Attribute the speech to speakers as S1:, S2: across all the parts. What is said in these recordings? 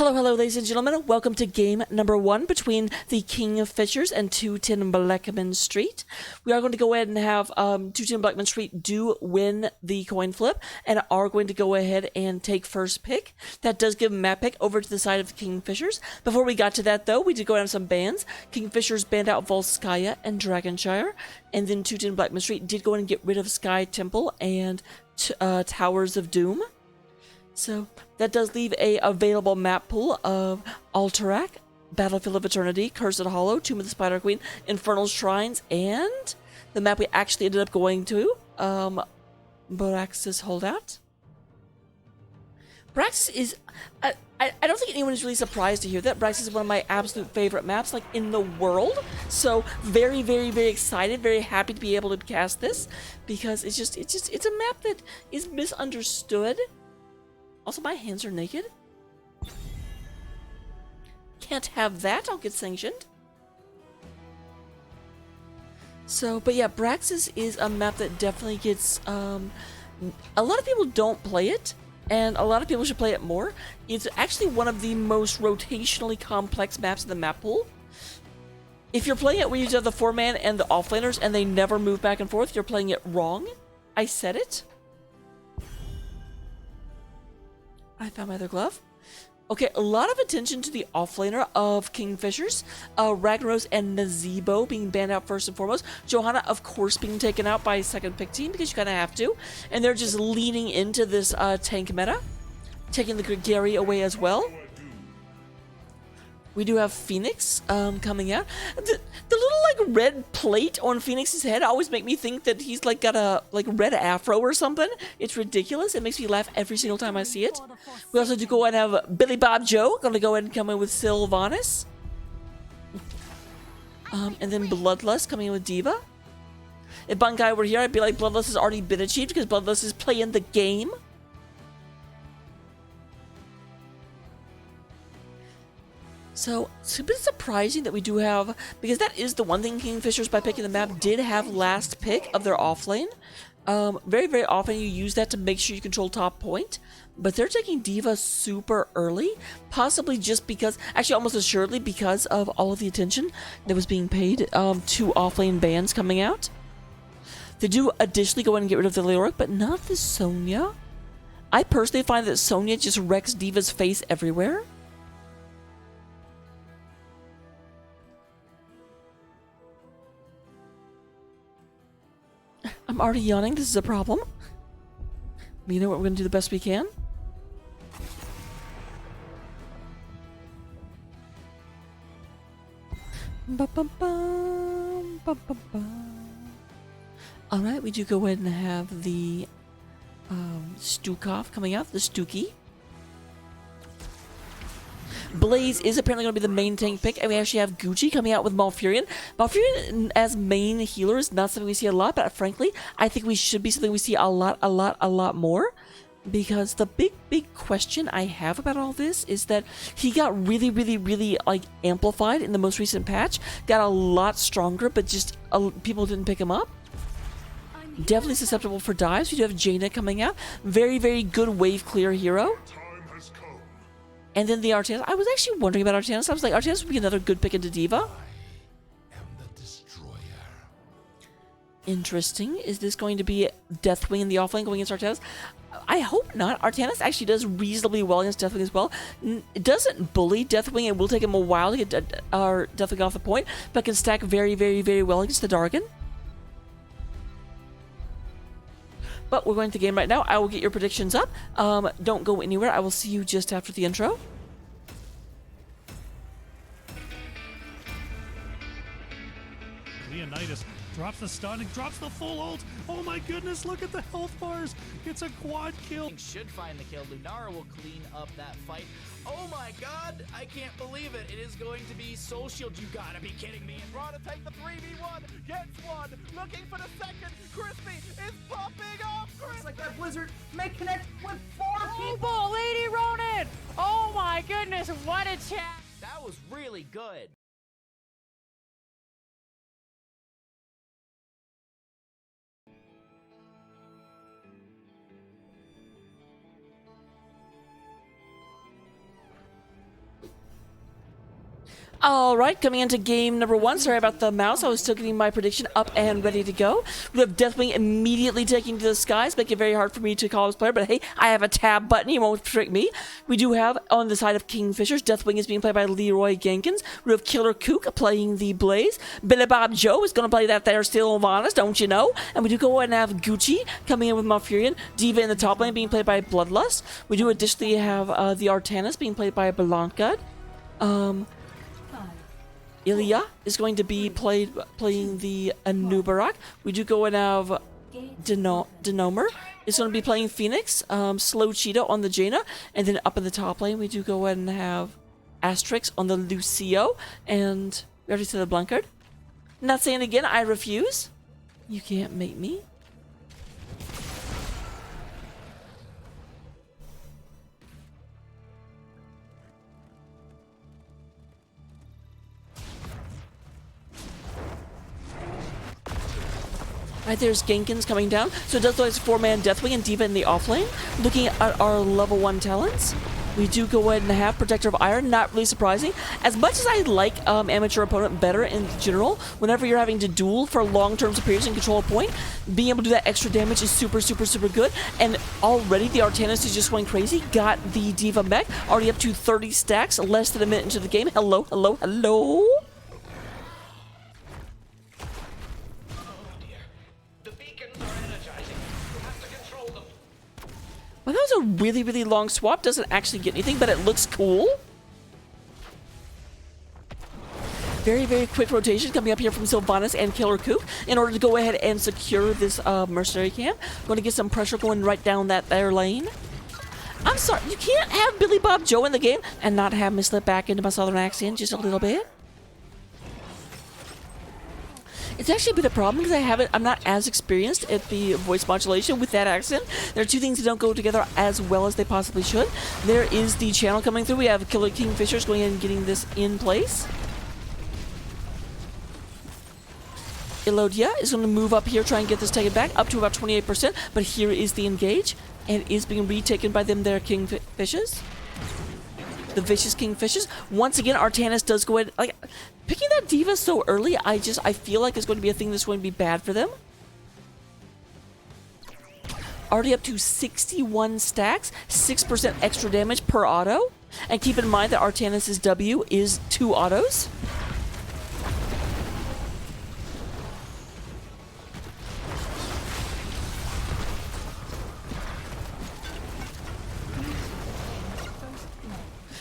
S1: Hello, ladies and gentlemen. Welcome to game number 1 between the KingFishers and 210 Blechman Street. We are going to go ahead and have 210 Blechman Street do win the coin flip and are going to go ahead and take first pick. That does give a map pick over to the side of the KingFishers. Before we got to that, though, we did go ahead and have some bans. KingFishers banned out Volskaya and Dragonshire, and then 210 Blechman Street did go ahead and get rid of Sky Temple and Towers of Doom. So that does leave a available map pool of Alterac, Battlefield of Eternity, Cursed Hollow, Tomb of the Spider Queen, Infernal Shrines, and the map we actually ended up going to, Borax's Holdout. Borax's is, I don't think anyone is really surprised to hear that. Borax's is one of my absolute favorite maps, like, in the world. So very, very, very excited, very happy to be able to cast this, because it's a map that is misunderstood. Also, my hands are naked. Can't have that. I'll get sanctioned. So, but yeah, Braxis is a map that definitely gets, a lot of people don't play it, and a lot of people should play it more. It's actually one of the most rotationally complex maps in the map pool. If you're playing it where you have the 4-man and the offlaners and they never move back and forth, you're playing it wrong. I said it. I found my other glove. Okay, a lot of attention to the offlaner of KingFishers. Ragnaros and Nazebo being banned out first and foremost. Johanna, of course, being taken out by second pick team because you kind of have to. And they're just leaning into this tank meta. Taking the Gary away as well. We do have Phoenix coming out. The little like red plate on Phoenix's head always make me think that he's like got a like red afro or something. It's ridiculous. It makes me laugh every single time I see it. We also do go ahead and have Billy Bob Joe. Gonna go ahead and come in with Sylvanas. And then Bloodlust coming in with Diva. If Bunkai were here, I'd be like, Bloodlust has already been achieved because Bloodlust is playing the game. So, it's a bit surprising that we do have, because that is the one thing KingFishers, by picking the map, did have last pick of their offlane. Very, very often you use that to make sure you control top point, but they're taking Diva super early, possibly just because, actually almost assuredly because of all of the attention that was being paid to offlane bans coming out. They do additionally go in and get rid of the Leoric, but not the Sonya. I personally find that Sonya just wrecks Diva's face everywhere. I'm already yawning. This is a problem. But you know what? We're going to do the best we can. Alright, we do go ahead and have the Stukov coming out, the Stuki. Blaze is apparently going to be the main tank pick, and we actually have Gucci coming out with Malfurion. Malfurion as main healer is not something we see a lot, but frankly, I think we should be something we see a lot more. Because the big question I have about all this is that he got really, like, amplified in the most recent patch. Got a lot stronger, but just people didn't pick him up. Definitely susceptible for dives. We do have Jaina coming out. Very, very good wave clear hero. And then the Artanis. I was actually wondering about Artanis. I was like, Artanis would be another good pick into Diva.
S2: I am the destroyer.
S1: Interesting. Is this going to be Deathwing in the offlane going against Artanis? I hope not. Artanis actually does reasonably well against Deathwing as well. It doesn't bully Deathwing. It will take him a while to get our Deathwing off the point, but can stack very, very well against the Dargan. But we're going to the game right now. I will get your predictions up. Don't go anywhere. I will see you just after the intro.
S3: Leonidas drops the stun and drops the full ult. Oh my goodness, look at the health bars. It's a quad kill.
S4: Should find the kill. Lunara will clean up that fight. Oh my god, I can't believe it. It is going to be Soul Shield. You gotta be kidding me. And Raw to take the 3v1. Gets one. Looking for the second. Crispy is popping off.
S5: Looks like that Blizzard may connect with 4 people.
S6: People, Lady Ronin! Oh my goodness, what a chat!
S4: That was really good.
S1: All right, coming into game number 1. Sorry about the mouse. I was still getting my prediction up and ready to go. We have Deathwing immediately taking to the skies, making it very hard for me to call this player. But hey, I have a tab button. You won't trick me. We do have on the side of KingFishers, Deathwing is being played by Leroy Jenkins. We have Killer Kook playing the Blaze. Billy Bob Joe is going to play that there Sylvanas, don't you know? And we do go ahead and have Gucci coming in with Malfurion. Diva in the top lane being played by Bloodlust. We do additionally have the Artanis being played by Blanca. Ilya is going to be playing the Anubarak. We do go and have Denomer is going to be playing Phoenix. Slow Cheetah on the Jaina. And then up in the top lane, we do go ahead and have Asterix on the Lucio. And we already said the Blancard. Not saying again, I refuse. You can't make me. Right, there's Genkins coming down. So it does look like it's 4-man Deathwing and Diva in the off lane. Looking at our level 1 talents, we do go ahead and have Protector of Iron. Not really surprising. As much as I like Amateur Opponent better in general, whenever you're having to duel for long-term superiors and control a point, being able to do that extra damage is super, super, super good. And already the Artanis is just going crazy. Got the Diva mech already up to 30 stacks, less than a minute into the game. Hello, hello, hello. Well, that was a really, really long swap. Doesn't actually get anything, but it looks cool. Very, very quick rotation coming up here from Sylvanas and Killer Kook in order to go ahead and secure this mercenary camp. Going to get some pressure going right down that there lane. I'm sorry, you can't have Billy Bob Joe in the game and not have me slip back into my southern accent just a little bit. It's actually been a problem because I'm not as experienced at the voice modulation with that accent. There are two things that don't go together as well as they possibly should. There is the channel coming through. We have Killer KingFishers going in and getting this in place. Elodia is going to move up here, try and get this taken back up to about 28%. But here is the engage, and it is being retaken by them there, KingFishers. The vicious KingFishers. Once again, Artanis does go ahead. Like, picking that Diva so early, I feel like it's going to be a thing that's going to be bad for them. Already up to 61 stacks, 6% extra damage per auto. And keep in mind that Artanis' W is 2 autos.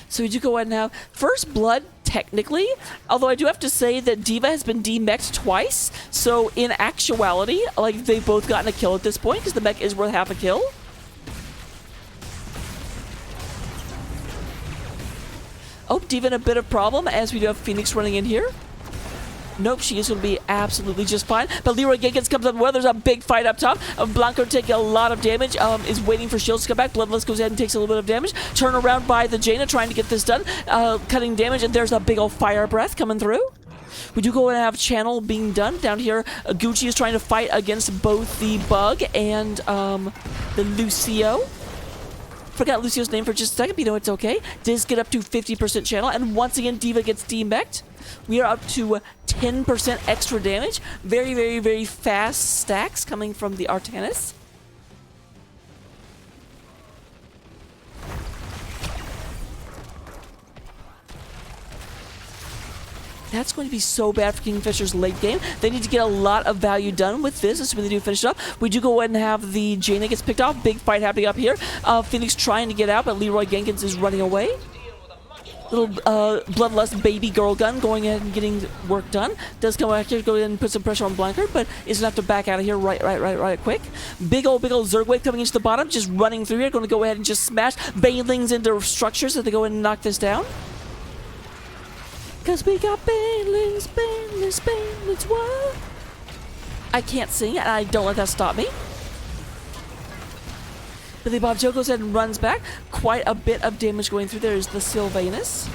S1: So we do go ahead and have First Blood, technically, although I do have to say that Diva has been demech'd twice, so in actuality, like, they've both gotten a kill at this point, because the mech is worth half a kill. Oh, Diva in a bit of problem, as we do have Phoenix running in here. Nope, she is going to be absolutely just fine. But Leroy Jenkins comes up well. There's a big fight up top. Blanco taking a lot of damage. Is waiting for shields to come back. Bloodlust goes ahead and takes a little bit of damage. Turn around by the Jaina trying to get this done. Cutting damage, and there's a big old fire breath coming through. We do go and have channel being done. Down here, Gucci is trying to fight against both the Bug and the Lucio. Forgot Lucio's name for just a second, but you know it's okay. Does get up to 50% channel, and once again, Diva gets demech'd. We are up to 10% extra damage. Very, very, very fast stacks coming from the Artanis. That's going to be so bad for KingFishers late game. They need to get a lot of value done with this, assuming they do finish it up. We do go ahead and have the Jaina gets picked off. Big fight happening up here. Phoenix trying to get out, but Leroy Jenkins is running away. Little Bloodlust baby girl gun going ahead and getting work done. Does come back here, go ahead and put some pressure on Blancard, but is going to have to back out of here right quick. Big old Zergwave coming into the bottom, just running through here. Going to go ahead and just smash Banelings into structures as they go ahead and knock this down. Cause we got Banelings, what? I can't sing, and I don't let that stop me. Billy Bob Joe goes ahead and runs back. Quite a bit of damage going through. There's the Sylvanas.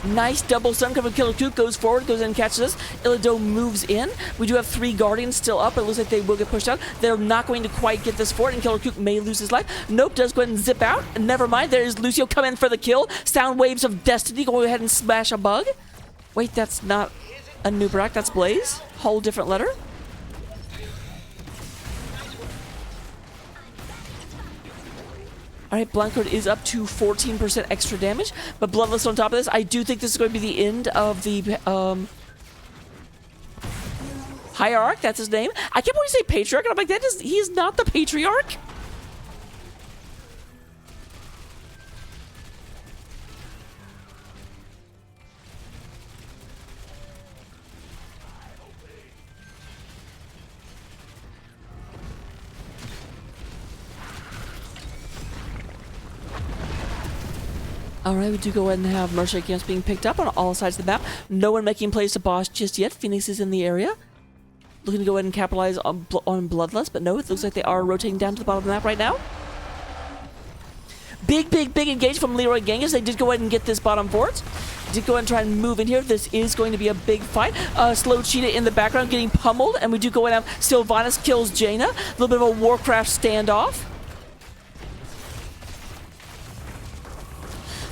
S1: Nice double stun coming from Killer Kook. Goes forward, goes in and catches us. Illido moves in. We do have 3 Guardians still up. It looks like they will get pushed out. They're not going to quite get this fort, and Killer Kook may lose his life. Nope, does go ahead and zip out. Never mind, there is Lucio coming for the kill. Sound Waves of Destiny. Go ahead and smash a bug. Wait, that's not a Nubarak, that's Blaze. Whole different letter. Alright, Blancard is up to 14% extra damage, but Bloodlust on top of this. I do think this is going to be the end of the Hierarch, that's his name. I kept wanting to say Patriarch, and I'm like, he is not the Patriarch. Alright, we do go ahead and have mercenary camps being picked up on all sides of the map. No one making plays to boss just yet. Phoenix is in the area. Looking to go ahead and capitalize on Bloodlust, but no, it looks like they are rotating down to the bottom of the map right now. Big engage from Leroy Genghis. They did go ahead and get this bottom fort. Did go ahead and try and move in here. This is going to be a big fight. Slow Cheetah in the background getting pummeled, and we do go ahead and have Sylvanas kills Jaina. A little bit of a Warcraft standoff.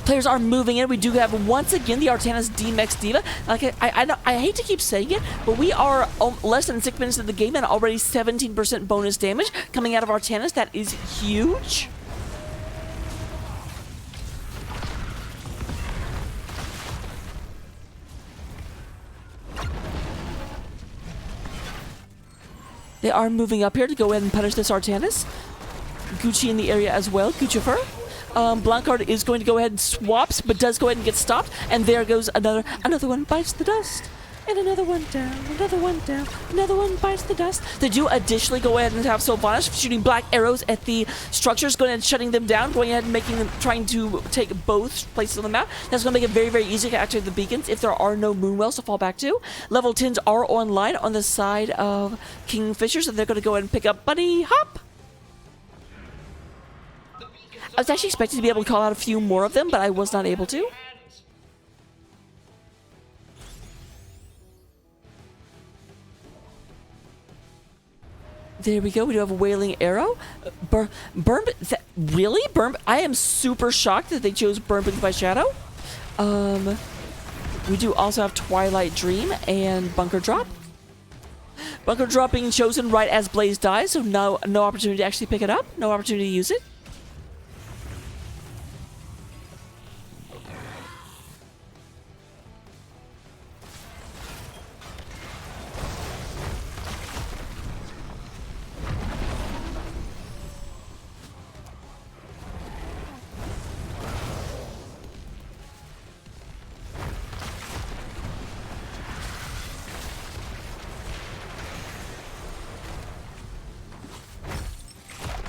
S1: Players are moving in. We do have, once again, the Artanis D-Mex Diva. Like I hate to keep saying it, but we are less than 6 minutes into the game and already 17% bonus damage coming out of Artanis. That is huge. They are moving up here to go ahead and punish this Artanis. Gucci in the area as well. Guccifer. Blancard is going to go ahead and swaps, but does go ahead and get stopped. And there goes another one bites the dust. And another one down, another one down, another one bites the dust. They do additionally go ahead and have Sylvanas shooting black arrows at the structures, going ahead and shutting them down, going ahead and making them, trying to take both places on the map. That's going to make it very, very easy to activate the beacons if there are no moonwells to fall back to. Level 10s are online on the side of KingFishers, and they're going to go ahead and pick up Bunny Hop. I was actually expecting to be able to call out a few more of them, but I was not able to. There we go. We do have a Wailing Arrow. Really? I am super shocked that they chose Burn by Shadow. We do also have Twilight Dream and Bunker Drop. Bunker Drop being chosen right as Blaze dies, so no opportunity to actually pick it up. No opportunity to use it.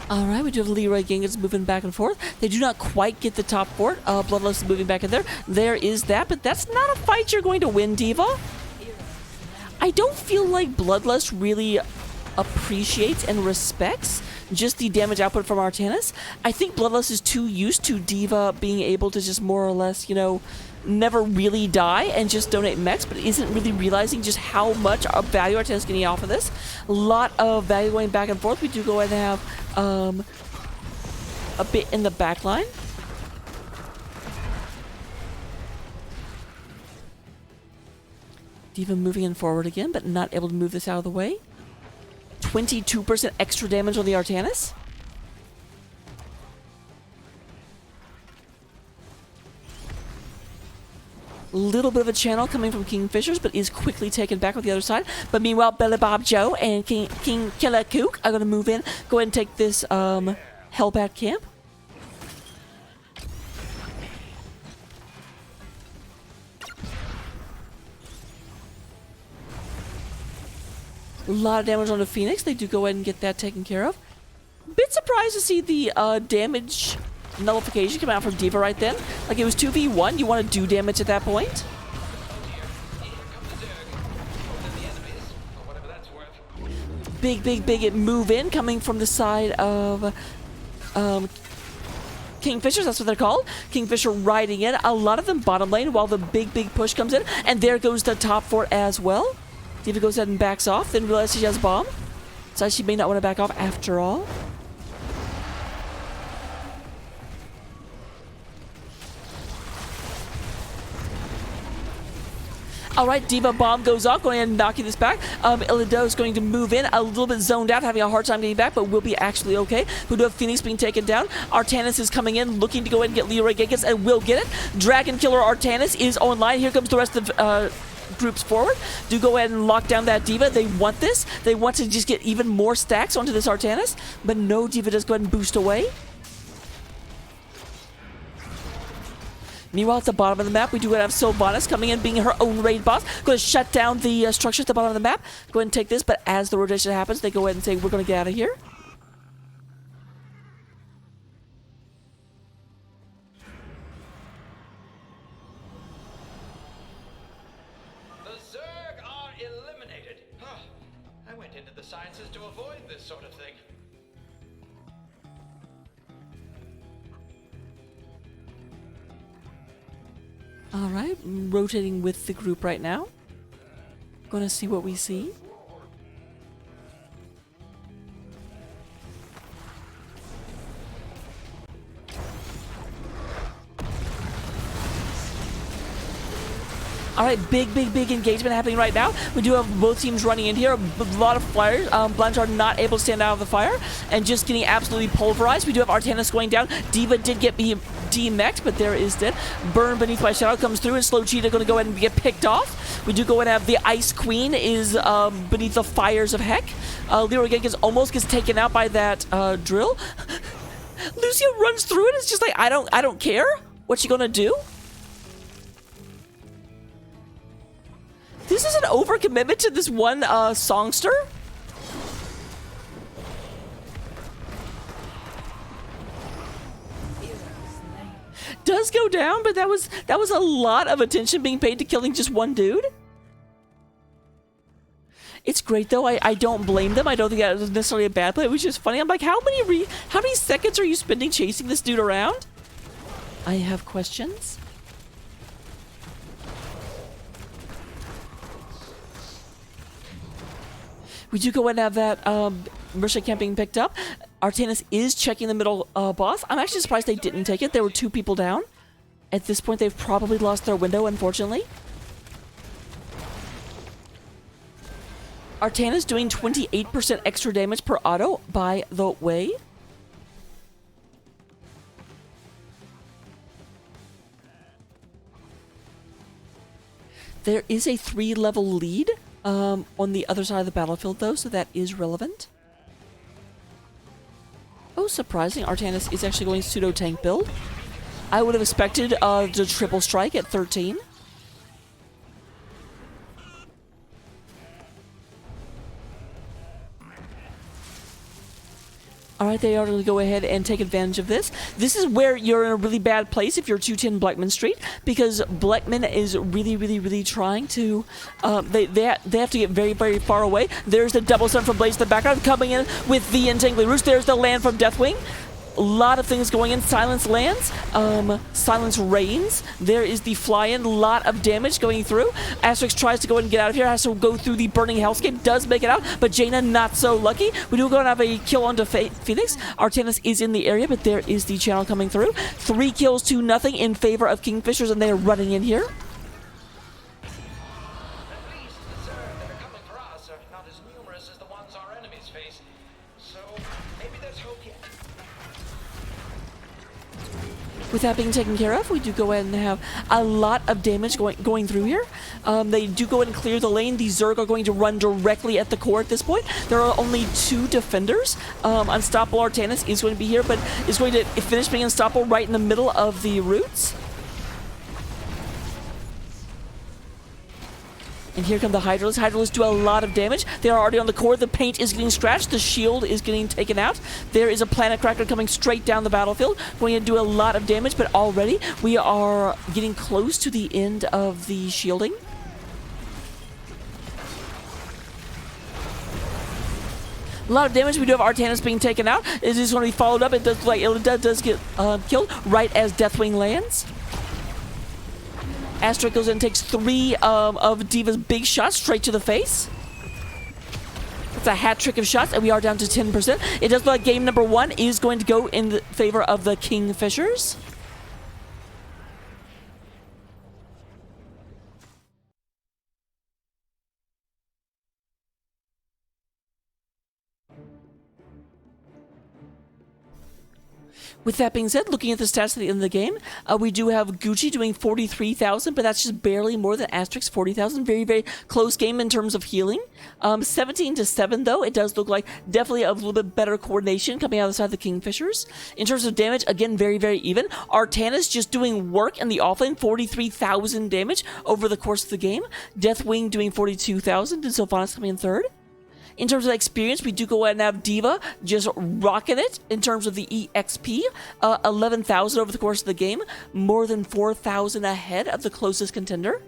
S1: Alright, we do have Leroy Genghis moving back and forth. They do not quite get the top fort. Bloodlust is moving back in there. There is that, but that's not a fight you're going to win, Diva. I don't feel like Bloodlust really appreciates and respects just the damage output from Artanis. I think Bloodlust is too used to Diva being able to just more or less, never really die and just donate mechs, but isn't really realizing just how much of value Artanis is getting off of this. A lot of value going back and forth. We do go ahead and have a bit in the back line. Diva moving in forward again, but not able to move this out of the way. 22% extra damage on the Artanis. Little bit of a channel coming from KingFishers, but is quickly taken back with the other side. But meanwhile, Belly Bob Joe and King Killer Kook are going to move in. Go ahead and take this Hellbat camp. A lot of damage on the Phoenix. They do go ahead and get that taken care of. Bit surprised to see the damage nullification come out from Diva right then. Like, it was 2v1. You want to do damage at that point. Big move in coming from the side of KingFishers, that's what they're called. Kingfisher riding in. A lot of them bottom lane while the big push comes in. And there goes the top fort as well. D.Va goes ahead and backs off, then realizes she has a bomb. So she may not want to back off after all. All right, D.Va bomb goes off, going ahead and knocking this back. Illido is going to move in, a little bit zoned out, having a hard time getting back, but will be actually okay. We do have Phoenix being taken down. Artanis is coming in, looking to go ahead and get Leroy Jenkins, and will get it. Dragon Killer Artanis is online. Here comes the rest of groups forward. Do go ahead and lock down that D.Va. They want this. They want to just get even more stacks onto this Artanis, but no, D.Va does go ahead and boost away. Meanwhile, at the bottom of the map, we do have Sylvanas coming in, being her own raid boss. Going to shut down the structure at the bottom of the map. Go ahead and take this, but as the rotation happens, they go ahead and say, we're going to get out of here.
S7: The Zerg are eliminated. I went into the sciences to avoid this sort of thing.
S1: All right, rotating with the group right now. Gonna see what we see. All right, big engagement happening right now. We do have both teams running in here. A lot of flyers. Blanchard not able to stand out of the fire and just getting absolutely pulverized. We do have Artanis going down. D.Va did get demeched, but there is dead. Burn beneath my shadow comes through, and Slow Cheetah going to go ahead and get picked off. We do go ahead and have the Ice Queen is beneath the fires of heck. Leroy Jenkins almost gets taken out by that drill. Lucio runs through it. It's just like, I don't care. What's she gonna do? This is an overcommitment to this one songster. Does go down, but that was a lot of attention being paid to killing just one dude. It's great though. I don't blame them. I don't think that was necessarily a bad play. It was just funny. I'm like, how many seconds are you spending chasing this dude around? I have questions. We do go ahead and have that Mercia camp being picked up. Artanis is checking the middle boss. I'm actually surprised they didn't take it. There were 2 people down. At this point, they've probably lost their window, unfortunately. Artanis doing 28% extra damage per auto, by the way. There is a 3-level lead on the other side of the battlefield, though, so that is relevant. Oh, surprising. Artanis is actually going pseudo-tank build. I would have expected the triple strike at 13. Alright, they are going to go ahead and take advantage of this. This is where you're in a really bad place if you're 210 Blechman Street, because Blechman is really trying to... They have to get very far away. There's the double stun from Blaze in the background, coming in with the Entangling Roost. There's the land from Deathwing. A lot of things going in. Silence lands. Silence reigns. There is the fly-in. A lot of damage going through. Asterix tries to go and get out of here. Has to go through the burning hellscape. Does make it out, but Jaina not so lucky. We do go and have a kill onto Phoenix. Artanis is in the area, but there is the channel coming through. 3 kills to nothing in favor of KingFishers, and they are running in here.
S7: At least the Zerg that are coming for us are not as numerous as the ones our enemies face. So maybe there's hope yet.
S1: With that being taken care of, we do go ahead and have a lot of damage going through here. They do go ahead and clear the lane. The Zerg are going to run directly at the core at this point. There are only 2 defenders. Unstoppable Artanis is going to be here, but is going to finish being unstoppable right in the middle of the roots. And here come the Hydralisks. Hydralisks do a lot of damage. They are already on the core. The paint is getting scratched. The shield is getting taken out. There is a Planet Cracker coming straight down the battlefield, going to do a lot of damage, but already we are getting close to the end of the shielding. A lot of damage. We do have Artanis being taken out. It is going to be followed up. It does look like Illidan does get killed right as Deathwing lands. Asterix goes in and takes 3 of D.Va's big shots straight to the face. It's a hat trick of shots, and we are down to 10%. It does look like game number 1 is going to go in the favor of the KingFishers. With that being said, looking at the stats at the end of the game, we do have Gucci doing 43,000, but that's just barely more than Asterix 40,000. Very, very close game in terms of healing. 17-7 though, it does look like definitely a little bit better coordination coming out of the side of the KingFishers. In terms of damage, again, very, very even. Artanis just doing work in the offlane, 43,000 damage over the course of the game. Deathwing doing 42,000, and Sylvanas coming in third. In terms of experience, we do go ahead and have D.Va just rocking it in terms of the EXP. 11,000 over the course of the game. More than 4,000 ahead of the closest contender.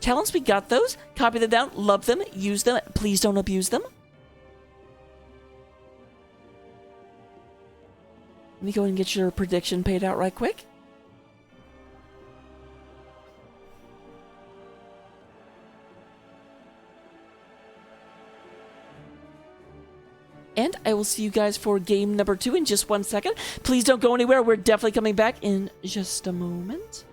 S1: Talents, we got those. Copy them down. Love them. Use them. Please don't abuse them. Let me go ahead and get your prediction paid out right quick. And I will see you guys for game number 2 in just 1 second. Please don't go anywhere. We're definitely coming back in just a moment.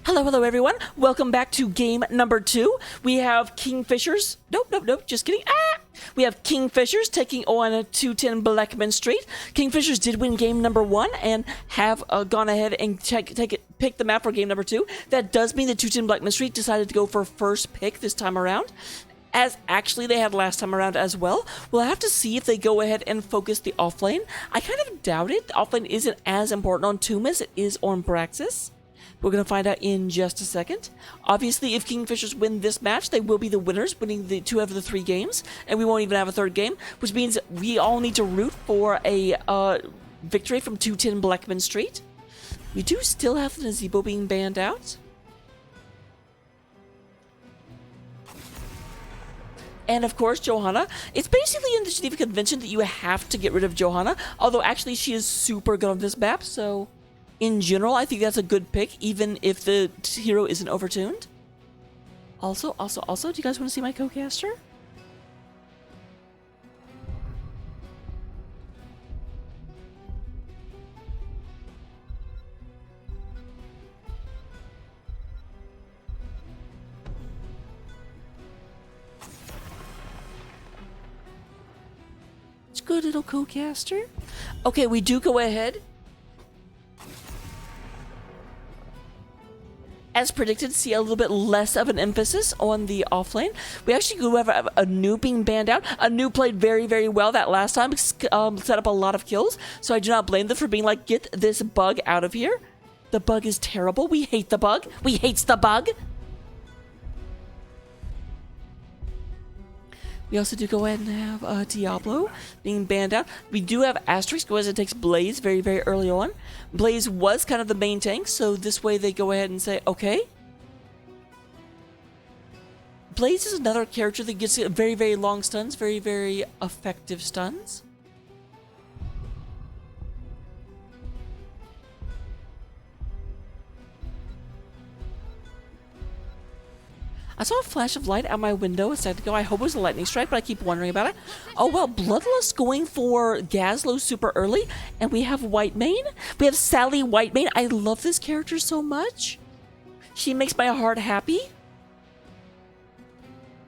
S1: Hello everyone. Welcome back to game number 2. We have KingFishers. Nope, just kidding. We have KingFishers taking on 210 Blechman Street. KingFishers did win game number 1 and have gone ahead and pick the map for game number 2. That does mean that 210 Blechman Street decided to go for first pick this time around, as actually they had last time around as well. We'll have to see if they go ahead and focus the offlane. I kind of doubt it. The offlane isn't as important on Tomb as it is on Braxis. We're going to find out in just a second. Obviously, if KingFishers win this match, they will be the winners, winning the 2 out of the 3 games, and we won't even have a third game, which means we all need to root for a victory from 210 Blechman Street. We do still have the Nazebo being banned out. And of course, Johanna. It's basically in the Geneva Convention that you have to get rid of Johanna, although actually she is super good on this map, so in general, I think that's a good pick, even if the hero isn't overtuned. Also, do you guys want to see my co-caster? It's good, little co-caster. Okay, we do go ahead. As predicted, see a little bit less of an emphasis on the offlane. We actually do have a noob being banned out. A noob played very, very well that last time, set up a lot of kills, so I do not blame them for being like, get this bug out of here. The bug is terrible. We hate the bug. We hates the bug. We also do go ahead and have Diablo being banned out. We do have Asterix go ahead and takes Blaze very, very early on. Blaze was kind of the main tank, so this way they go ahead and say, okay. Blaze is another character that gets very, very long stuns, very, very effective stuns. I saw a flash of light out my window a second ago. I hope it was a lightning strike, but I keep wondering about it. Oh, well, Bloodlust going for Gazlowe super early, and we have Whitemane. We have Sally Whitemane. I love this character so much. She makes my heart happy.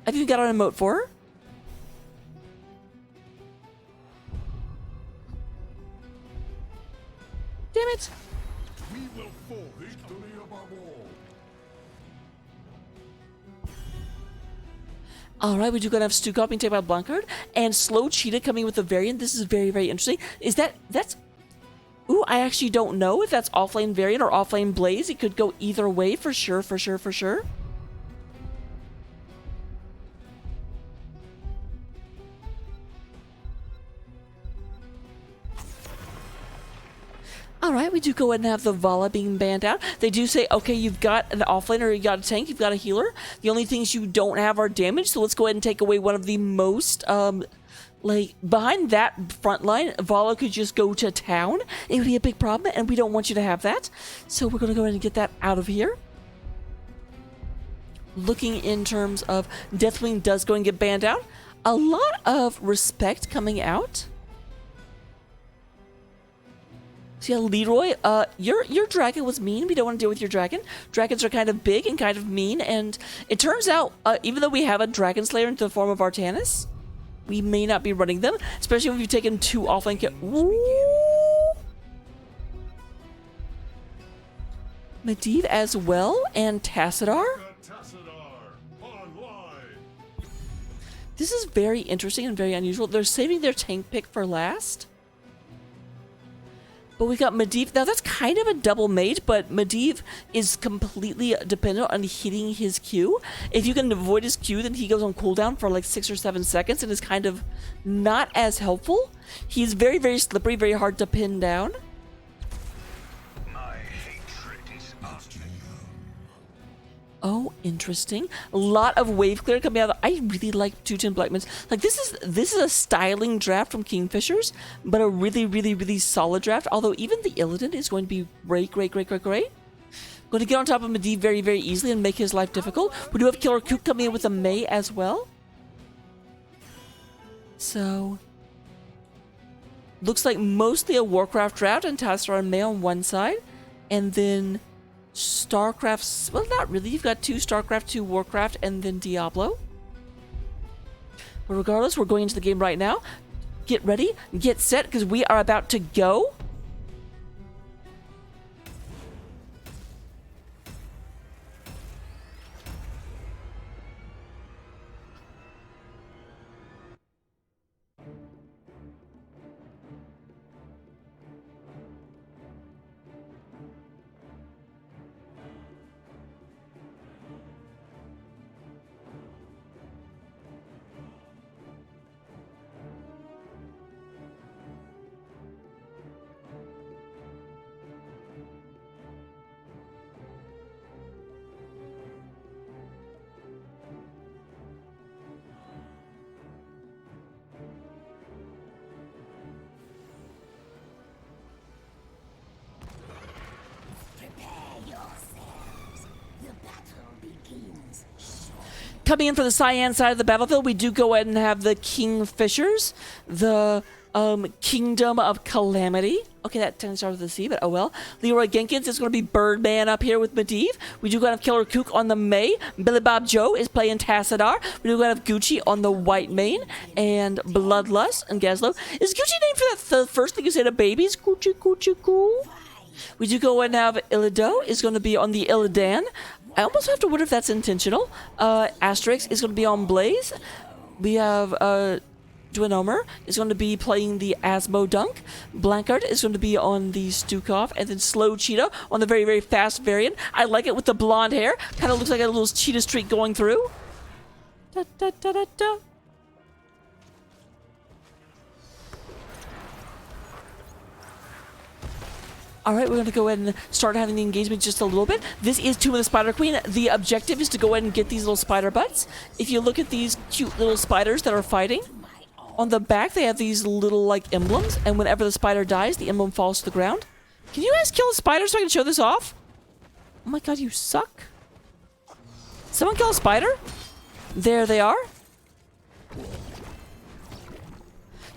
S1: I've even got an emote for her. Damn it.
S2: We will fall victory above all.
S1: Alright, we do gonna have Stukov being taken by Blancard, and Slow Cheetah coming with a variant. This is very, very interesting. That's... Ooh, I actually don't know if that's offlane variant or offlane Blaze. It could go either way for sure. Alright, we do go ahead and have the Vala being banned out. They do say, okay, you've got an offlaner, you got a tank, you've got a healer. The only things you don't have are damage, so let's go ahead and take away one of the most, behind that front line, Vala could just go to town. It would be a big problem, and we don't want you to have that. So we're going to go ahead and get that out of here. Looking in terms of Deathwing does go and get banned out. A lot of respect coming out. So yeah, Leroy, your dragon was mean. We don't want to deal with your dragon. Dragons are kind of big and kind of mean, and it turns out, even though we have a Dragon Slayer into the form of Artanis, we may not be running them, especially if you've taken 2 offlane kills. Medivh as well, and Tassadar. This is very interesting and very unusual. They're saving their tank pick for last. But we got Medivh. Now, that's kind of a double mate, but Medivh is completely dependent on hitting his Q. If you can avoid his Q, then he goes on cooldown for like 6 or 7 seconds and is kind of not as helpful. He's very, very slippery, very hard to pin down.
S2: My hatred is after you.
S1: Oh, interesting. A lot of wave clear coming out. I really like 210 Blechman's. Like, this is a styling draft from KingFishers, but a really, really, really solid draft. Although even the Illidan is going to be great. Going to get on top of Medivh very, very easily and make his life difficult. We do have Killer Kook coming in with a Mei as well. So, looks like mostly a Warcraft draft and Tassar and Mei on one side, and then StarCraft. Well, not really. You've got 2 StarCraft, 2 Warcraft, and then Diablo. But regardless, we're going into the game right now. Get ready, get set, because we are about to go. Coming in for the Cyan side of the battlefield, we do go ahead and have the KingFishers, the Kingdom of Calamity. Okay, that tends to start with the C, but oh well. Leroy Jenkins is going to be Birdman up here with Medivh. We do go have Killer Kook on the May. Billy Bob Joe is playing Tassadar. We do go have Gucci on the White Mane. And Bloodlust and Gaslow. Is Gucci named for that the first thing you say to babies? Gucci, Gucci, cool. We do go ahead and have Illido is going to be on the Illidan. I almost have to wonder if that's intentional. Asterix is going to be on Blaze. We have Dwinomer is going to be playing the Asmo Dunk. Blankard is going to be on the Stukov. And then Slow Cheetah on the very, very fast variant. I like it with the blonde hair. Kind of looks like a little cheetah streak going through. Da, da, da, da, da. Alright, we're going to go ahead and start having the engagement just a little bit. This is Tomb of the Spider Queen. The objective is to go ahead and get these little spider butts. If you look at these cute little spiders that are fighting, on the back they have these little, like, emblems, and whenever the spider dies, the emblem falls to the ground. Can you guys kill a spider so I can show this off? Oh my god, you suck. Someone kill a spider? There they are.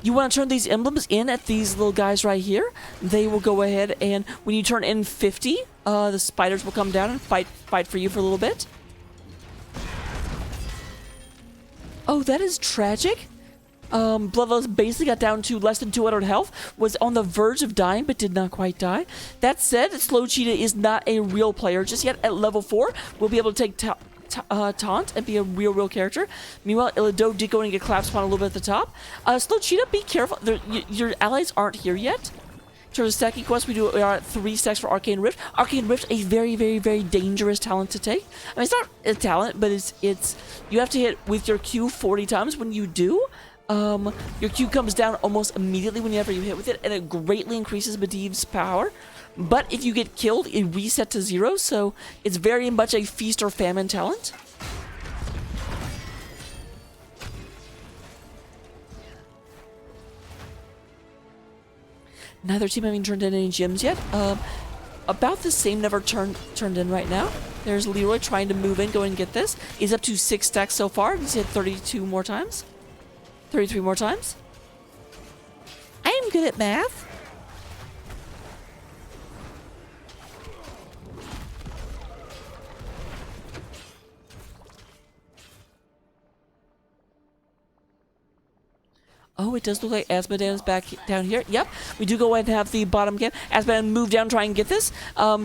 S1: You want to turn these emblems in at these little guys right here. They will go ahead and when you turn in 50, the spiders will come down and fight for you for a little bit. Oh, that is tragic. Bloodlust basically got down to less than 200 health, was on the verge of dying, but did not quite die. That said, Slow Cheetah is not a real player just yet. At level 4, we'll be able to take taunt and be a real character. Meanwhile, Illido did go and get collapse spawn a little bit at the top. Slow Cheetah, be careful. Your allies aren't here yet. In terms of stacking quests, we are at 3 stacks for Arcane Rift. Arcane Rift, a very, very, very dangerous talent to take. I mean, it's not a talent, but it's you have to hit with your Q 40 times. When you do, your Q comes down almost immediately whenever you hit with it, and it greatly increases Medivh's power. But if you get killed, it resets to 0, so it's very much a feast or famine talent. Neither team having turned in any gems yet. About the same number turned in right now. There's Leroy trying to move in, go and get this. He's up to 6 stacks so far. He's hit 32 more times. 33 more times. I am good at math. Oh, it does look like Asmodean is back down here. Yep, we do go ahead and have the bottom game. Asmodean move down, try and get this.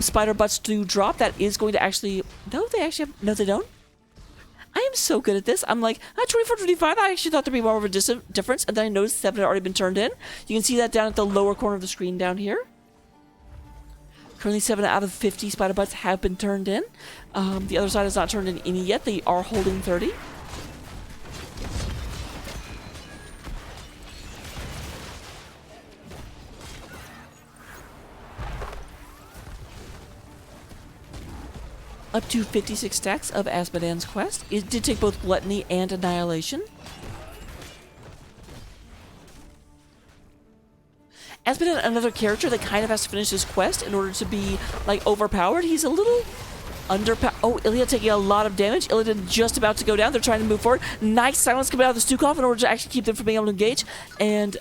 S1: Spider butts do drop. That is going to actually... No, they actually have... No, they don't. I am so good at this. I'm like, 24, 25. I actually thought there'd be more of a difference. And then I noticed 7 had already been turned in. You can see that down at the lower corner of the screen down here. Currently 7 out of 50 spider butts have been turned in. The other side has not turned in any yet. They are holding 30. Up to 56 stacks of Asmodean's quest. It did take both Gluttony and Annihilation. Asmodean, another character that kind of has to finish his quest in order to be, like, overpowered. He's a little underpowered. Oh, Ilya taking a lot of damage. Illidan just about to go down. They're trying to move forward. Nice silence coming out of the Stukov in order to actually keep them from being able to engage. And,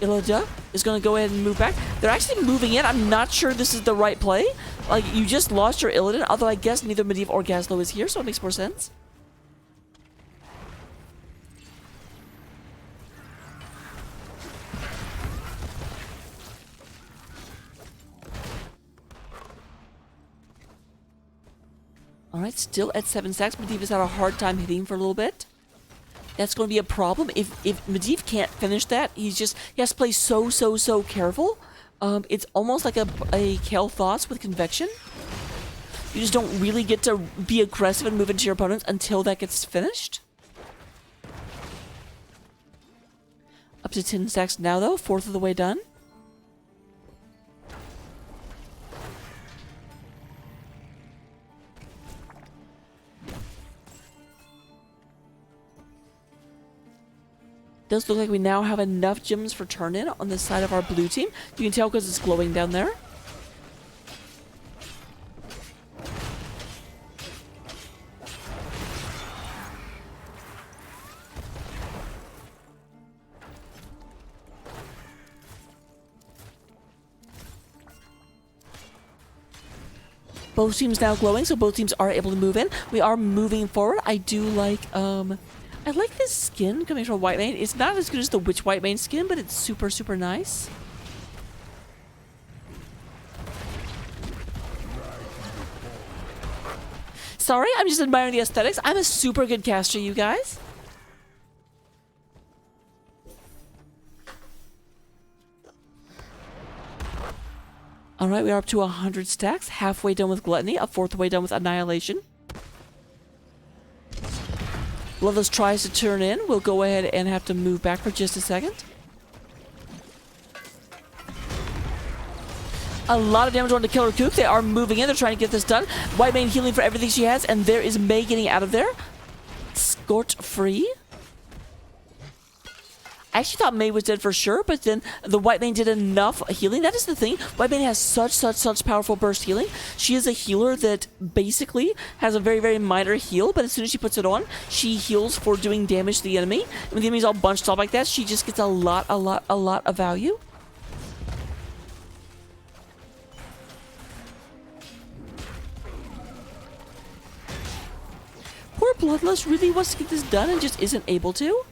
S1: Illidan is going to go ahead and move back. They're actually moving in. I'm not sure this is the right play. Like, you just lost your Illidan, although I guess neither Medivh or Gazlowe is here, so it makes more sense. Alright, still at 7 stacks. Medivh has had a hard time hitting for a little bit. That's going to be a problem. If Medivh can't finish that, he has to play so careful. It's almost like a Kale Thoughts with Convection. You just don't really get to be aggressive and move into your opponents until that gets finished. Up to 10 stacks now, though. 4th of the way done. Does look like we now have enough gems for turn-in on the side of our blue team. You can tell because it's glowing down there. Both teams now glowing, so both teams are able to move in. We are moving forward. I do like, I like this skin coming from Whitemane. It's not as good as the Witch Whitemane skin, but it's super nice. Sorry, I'm just admiring the aesthetics. I'm a super good caster, you guys. Alright, we are up to 100 stacks. Halfway done with Gluttony. A 4th way done with Annihilation. Bloodlust tries to turn in. We'll go ahead and have to move back for just a second. A lot of damage on the Killer Coop. They are moving in. They're trying to get this done. Whitemane healing for everything she has, and there is Mei getting out of there. Scort free. I actually thought Mei was dead for sure, but then the Whitemane did enough healing. That is the thing. Whitemane has such powerful burst healing. She is a healer that basically has a very minor heal, but as soon as she puts it on, she heals for doing damage to the enemy. And when the enemy's all bunched up like that, she just gets a lot of value. Poor Bloodlust really wants to get this done and just isn't able to.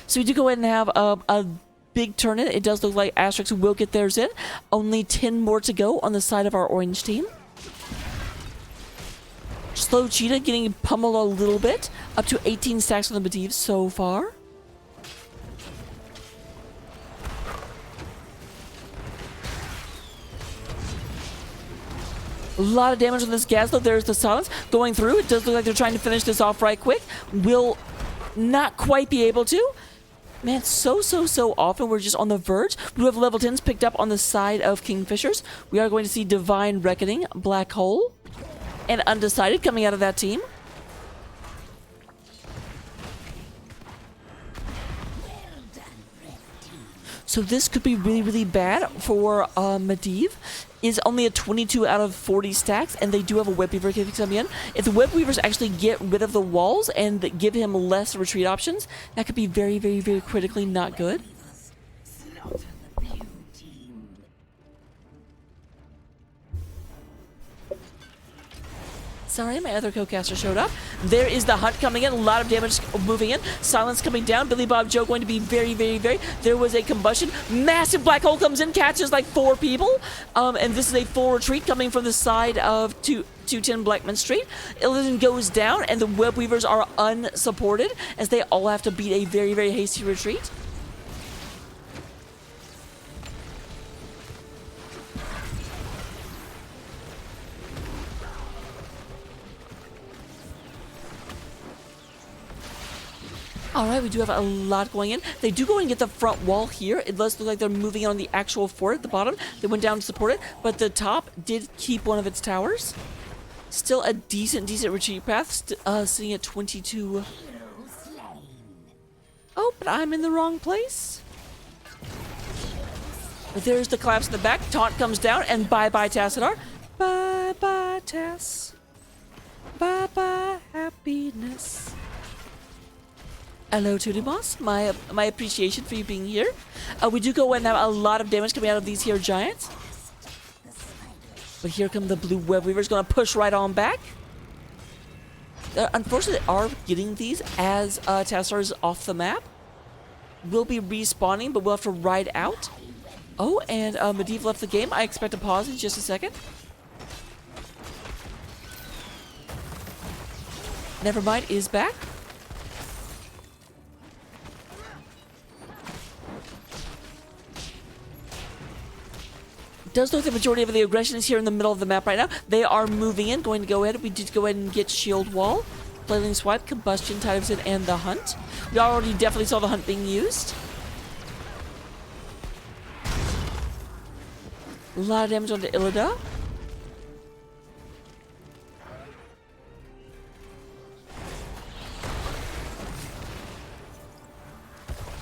S1: So we do go ahead and have a big turn-in. It does look like Asterix will get theirs in. Only 10 more to go on the side of our orange team. Slow Cheetah getting pummeled a little bit. Up to 18 stacks on the Medivh so far. A lot of damage on this Gazlowe. There's the silence going through. It does look like they're trying to finish this off right quick. Will not quite be able to. Man, so often we're just on the verge. We have level 10s picked up on the side of KingFishers. We are going to see Divine Reckoning, Black Hole, and Undecided coming out of that team. So this could be really bad for Medivh. Is only a 22 out of 40 stacks, and they do have a Web Weaver coming in. If the Web Weavers actually get rid of the walls and give him less retreat options, that could be very critically not good. Sorry, my other co-caster showed up. There is the Hunt coming in. A lot of damage moving in. Silence coming down. Billy Bob Joe going to be very... There was a combustion. Massive black hole comes in. Catches like 4 people. And this is a full retreat coming from the side of 210 Blechman Street. Illidan goes down, and the Web Weavers are unsupported as they all have to beat a very hasty retreat. Alright, we do have a lot going in. They do go and get the front wall here. It does look like they're moving on the actual fort at the bottom. They went down to support it, but the top did keep one of its towers. Still a decent retreat path, sitting at 22. Oh, but I'm in the wrong place. But there's the collapse in the back. Taunt comes down, and bye-bye Tassadar. Bye-bye, Tass. Bye-bye, happiness. Hello, Tudimos. My appreciation for you being here. We do go and have a lot of damage coming out of these here giants. But here come the blue web weavers, gonna push right on back. Unfortunately, they are getting these as Tassar is off the map. We'll be respawning, but we'll have to ride out. Oh, and Medivh left the game. I expect a pause in just a second. Nevermind is back. Does look the majority of the aggression is here in the middle of the map right now. They are moving in, going to go ahead. We did go ahead and get shield wall, flailing swipe, combustion, tide of sin, and the hunt. We already definitely saw the hunt being used. A lot of damage onto Illida.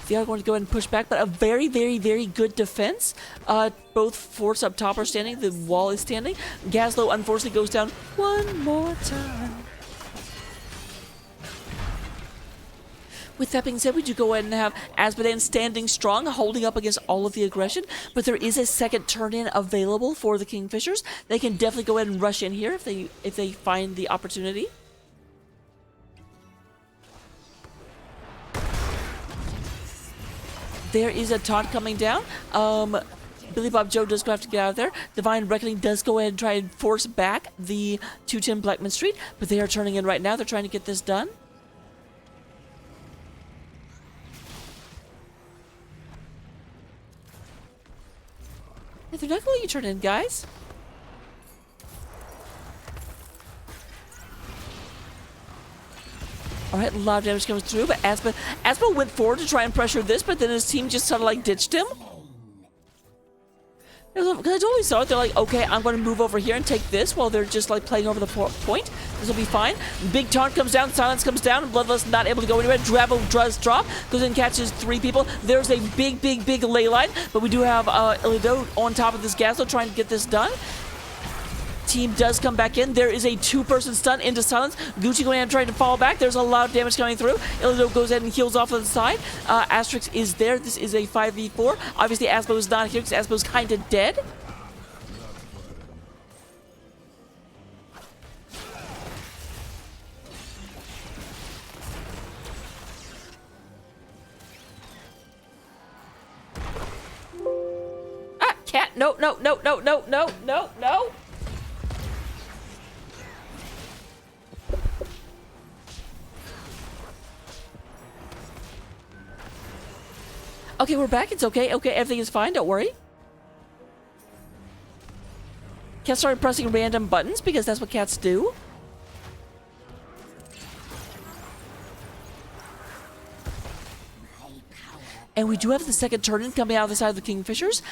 S1: They are going to go ahead and push back, but a very, very, very good defense. Both forts up top are standing. The wall is standing. Gazlowe unfortunately goes down one more time. With that being said, we do go ahead and have Azmodan standing strong, holding up against all of the aggression. But there is a second turn-in available for the KingFishers. They can definitely go ahead and rush in here if they find the opportunity. There is a taunt coming down. Billy Bob Joe does go have to get out of there. Divine Reckoning does go ahead and try and force back the 210 Blechman Street, but they are turning in right now. They're trying to get this done. Hey, they're not going to let you turn in, guys. Alright, a lot of damage comes through, but Aspa went forward to try and pressure this, but then his team just sort of like ditched him. Because I totally saw it, they're like, okay, I'm going to move over here and take this while they're just like playing over the point. This will be fine. Big taunt comes down, silence comes down, Bloodlust not able to go anywhere. Dravo does drop, goes and catches 3 people. There's a big, big, big ley line, but we do have Illido on top of this Gazlowe trying to get this done. Team does come back in. There is a 2-person stun into silence. Gucci going ahead and trying to fall back. There's a lot of damage coming through. Illido goes ahead and heals off to the side. Asterix is there. This is a 5v4. Obviously, Aspo is not here because Aspo is kind of dead. Ah, cat. No, no, no, no, no, no, no, no. Okay, we're back. It's okay. Okay, everything is fine. Don't worry. Cat started pressing random buttons because that's what cats do. And we do have the second turn-in coming out of the side of the KingFishers.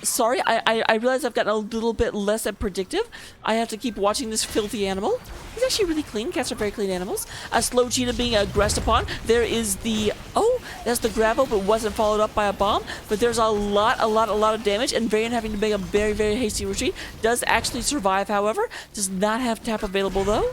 S1: Sorry, I realize I've gotten a little bit less predictive. I have to keep watching this filthy animal. He's actually really clean. Cats are very clean animals. A slow cheetah being aggressed upon. There is the... Oh, that's the Gravo, but wasn't followed up by a bomb. But there's a lot of damage. And Varian having to make a very, very hasty retreat. Does actually survive, however. Does not have tap available, though.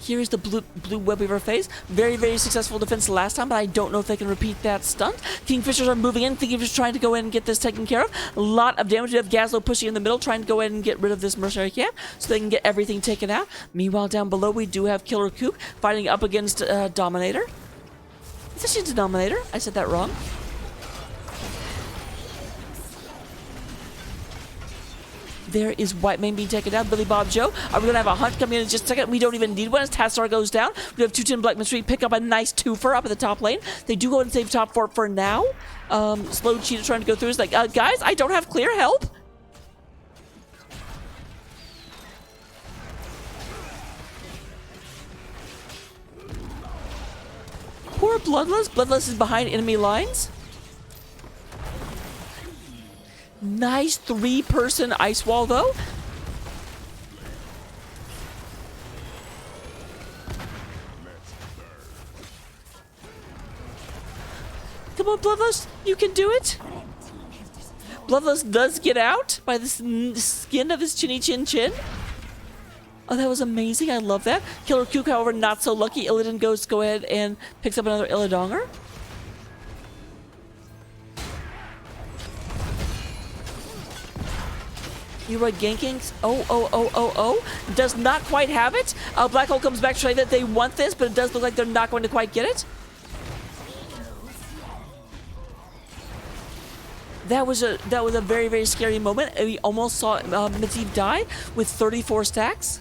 S1: Here is the blue web weaver phase. Very, very successful defense last time, but I don't know if they can repeat that stunt. KingFishers are moving in. KingFishers trying to go in and get this taken care of. A lot of damage. We have Gazlowe pushing in the middle, trying to go ahead and get rid of this mercenary camp so they can get everything taken out. Meanwhile, down below, we do have Killer Coop fighting up against Dominator. It's actually a Denominator. I said that wrong. There is Whitemane being taken down. Billy Bob Joe. Are we going to have a hunt coming in just a second? We don't even need one as Tassar goes down. We have 210 Blechman Street pick up a nice twofer up at the top lane. They do go and save top fort for now. Slow Cheetah trying to go through is like, guys, I don't have clear help. Poor Bloodlust. Bloodlust is behind enemy lines. Nice 3-person ice wall, though. Come on, Bloodlust. You can do it. Bloodlust does get out by the skin of his chinny chin chin. Oh, that was amazing. I love that. Killer Kook, however, not so lucky. Illidan goes to go ahead and picks up another Illidonger. Leroy ganking. Oh. Does not quite have it. Black Hole comes back to say that they want this, but it does look like they're not going to quite get it. That was a very, very scary moment. We almost saw Medivh die with 34 stacks.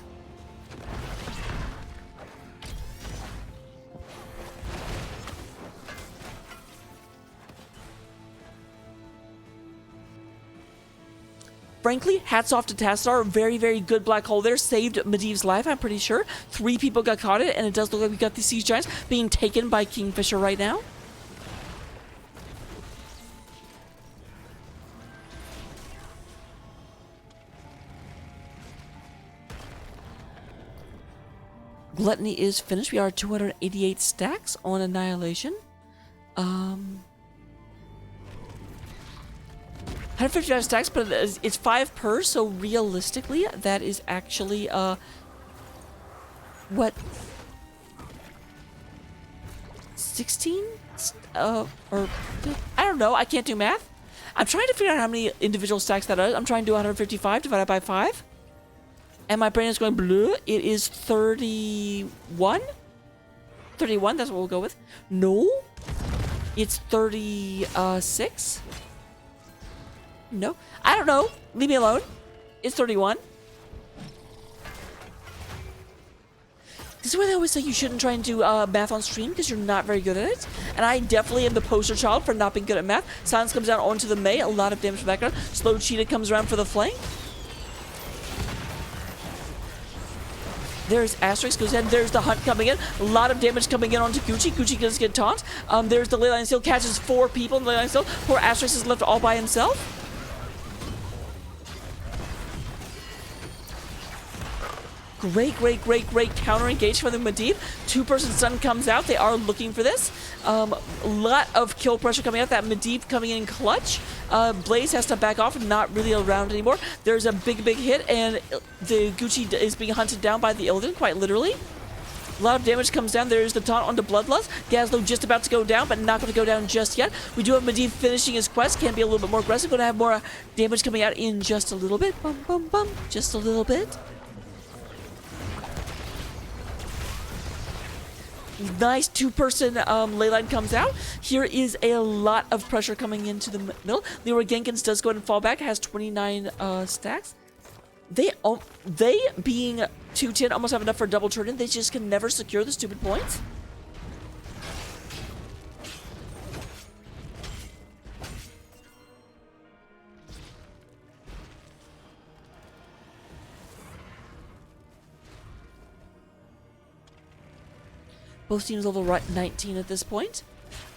S1: Frankly, hats off to Tassadar. Very, very good Black Hole there. Saved Medivh's life, I'm pretty sure. 3 people got caught it, and it does look like we got the Siege Giants being taken by Kingfisher right now. Gluttony is finished. We are 288 stacks on Annihilation. 155 stacks, but it's 5 per, so realistically, that is actually, what? 16? Or, I don't know, I can't do math. I'm trying to figure out how many individual stacks that is. I'm trying to do 155 divided by 5. And my brain is going blue. It is 31? 31, that's what we'll go with. No. It's 36. No. I don't know. Leave me alone. It's 31. This is why they always say you shouldn't try and do math on stream because you're not very good at it. And I definitely am the poster child for not being good at math. Silence comes down onto the Mei. A lot of damage from that guard. Slow Cheetah comes around for the flank. There's Asterix goes in. There's the Hunt coming in. A lot of damage coming in onto Gucci. Gucci does get taunt. There's the Leyline Steel. Catches 4 people in the Leyline Steel. Poor Asterix is left all by himself. Great counter engage from the Medivh. 2-person stun comes out. They are looking for this. A lot of kill pressure coming out. That Medivh coming in clutch. Blaze has to back off, not really around anymore. There's a big hit, and the Gucci is being hunted down by the Illidan, quite literally. A lot of damage comes down. There's the taunt onto Bloodlust. Gazlo just about to go down, but not going to go down just yet. We do have Medivh finishing his quest. Can be a little bit more aggressive. Going to have more damage coming out in just a little bit. Bum. Just a little bit. Nice 2-person leyline comes out. Here is a lot of pressure coming into the middle. Leroy Jenkins does go ahead and fall back. Has 29 stacks. They being 210 almost have enough for a double turn in. They just can never secure the stupid points. Both teams level 19 at this point.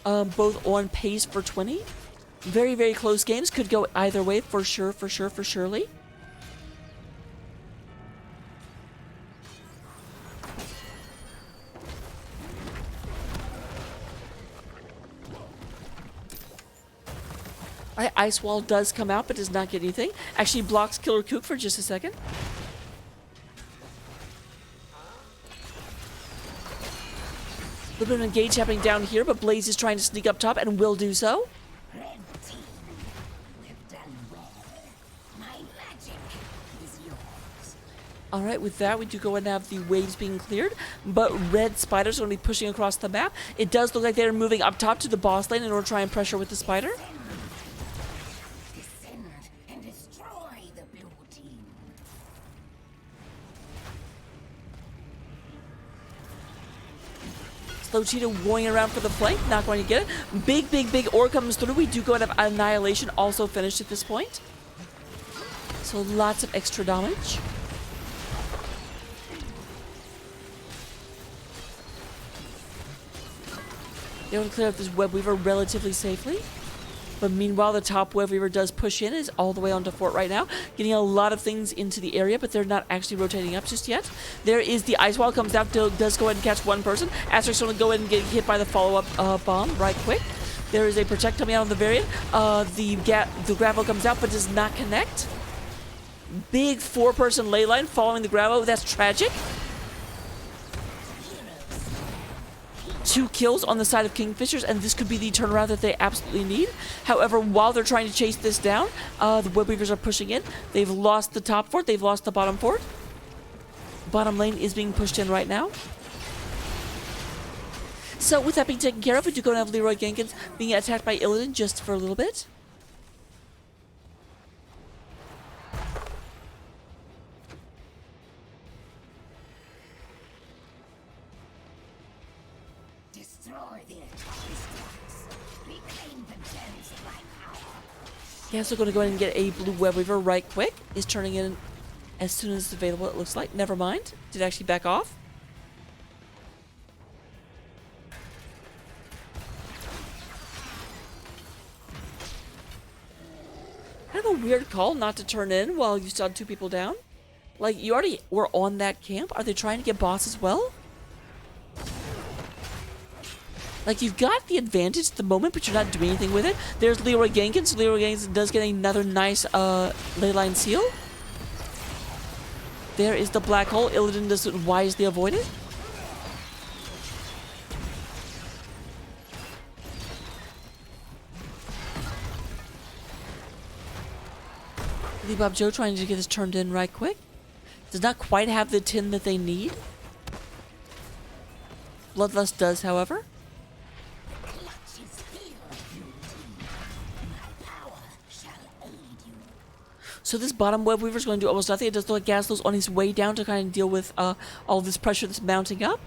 S1: Both on pace for 20. Very close games. Could go either way for surely. Alright, Ice Wall does come out, but does not get anything. Actually blocks Killer Kook for just a second. A little bit of engage happening down here, but Blaze is trying to sneak up top and will do so.
S8: Red team, we've done well. My magic is yours.
S1: Alright, with that, we do go and have the waves being cleared, but red spiders are going to be pushing across the map. It does look like they're moving up top to the boss lane in order to try and pressure with the spider.
S8: Descend and destroy the blue team.
S1: Slow Cheetah going around for the flank, not going to get it. Big ore comes through. We do go and have Annihilation also finished at this point. So lots of extra damage. They want to clear up this Web Weaver relatively safely. But meanwhile, the top Web Weaver does push in, is all the way onto Fort right now, getting a lot of things into the area, but they're not actually rotating up just yet. There is the Ice Wall comes out, does go ahead and catch 1 person. Asterix going to go ahead and get hit by the follow-up bomb right quick. There is a Protect coming out on the variant. The Grapple comes out, but does not connect. Big 4-person ley line following the grab. Oh, that's tragic. 2 kills on the side of KingFishers, and this could be the turnaround that they absolutely need. However, while they're trying to chase this down, the Webweavers are pushing in. They've lost the top fort. They've lost the bottom fort. Bottom lane is being pushed in right now. So with that being taken care of, we do go and have Leroy Jenkins being attacked by Illidan just for a little bit. Yeah, so going to go ahead and get a blue Webweaver right quick. Is turning in as soon as it's available, it looks like. Never mind. Did actually back off. Kind of a weird call not to turn in while you still had 2 people down. Like, you already were on that camp. Are they trying to get boss as well? Like, you've got the advantage at the moment, but you're not doing anything with it. There's Leroy Jenkins. Leroy Jenkins does get another nice leyline seal. There is the black hole. Illidan does it wisely avoid it. Billy Bob Joe trying to get this turned in right quick. Does not quite have the tin that they need. Bloodlust does, however. So this bottom Webweaver is going to do almost nothing. It does look like Gaslo's on his way down to kind of deal with all this pressure that's mounting up.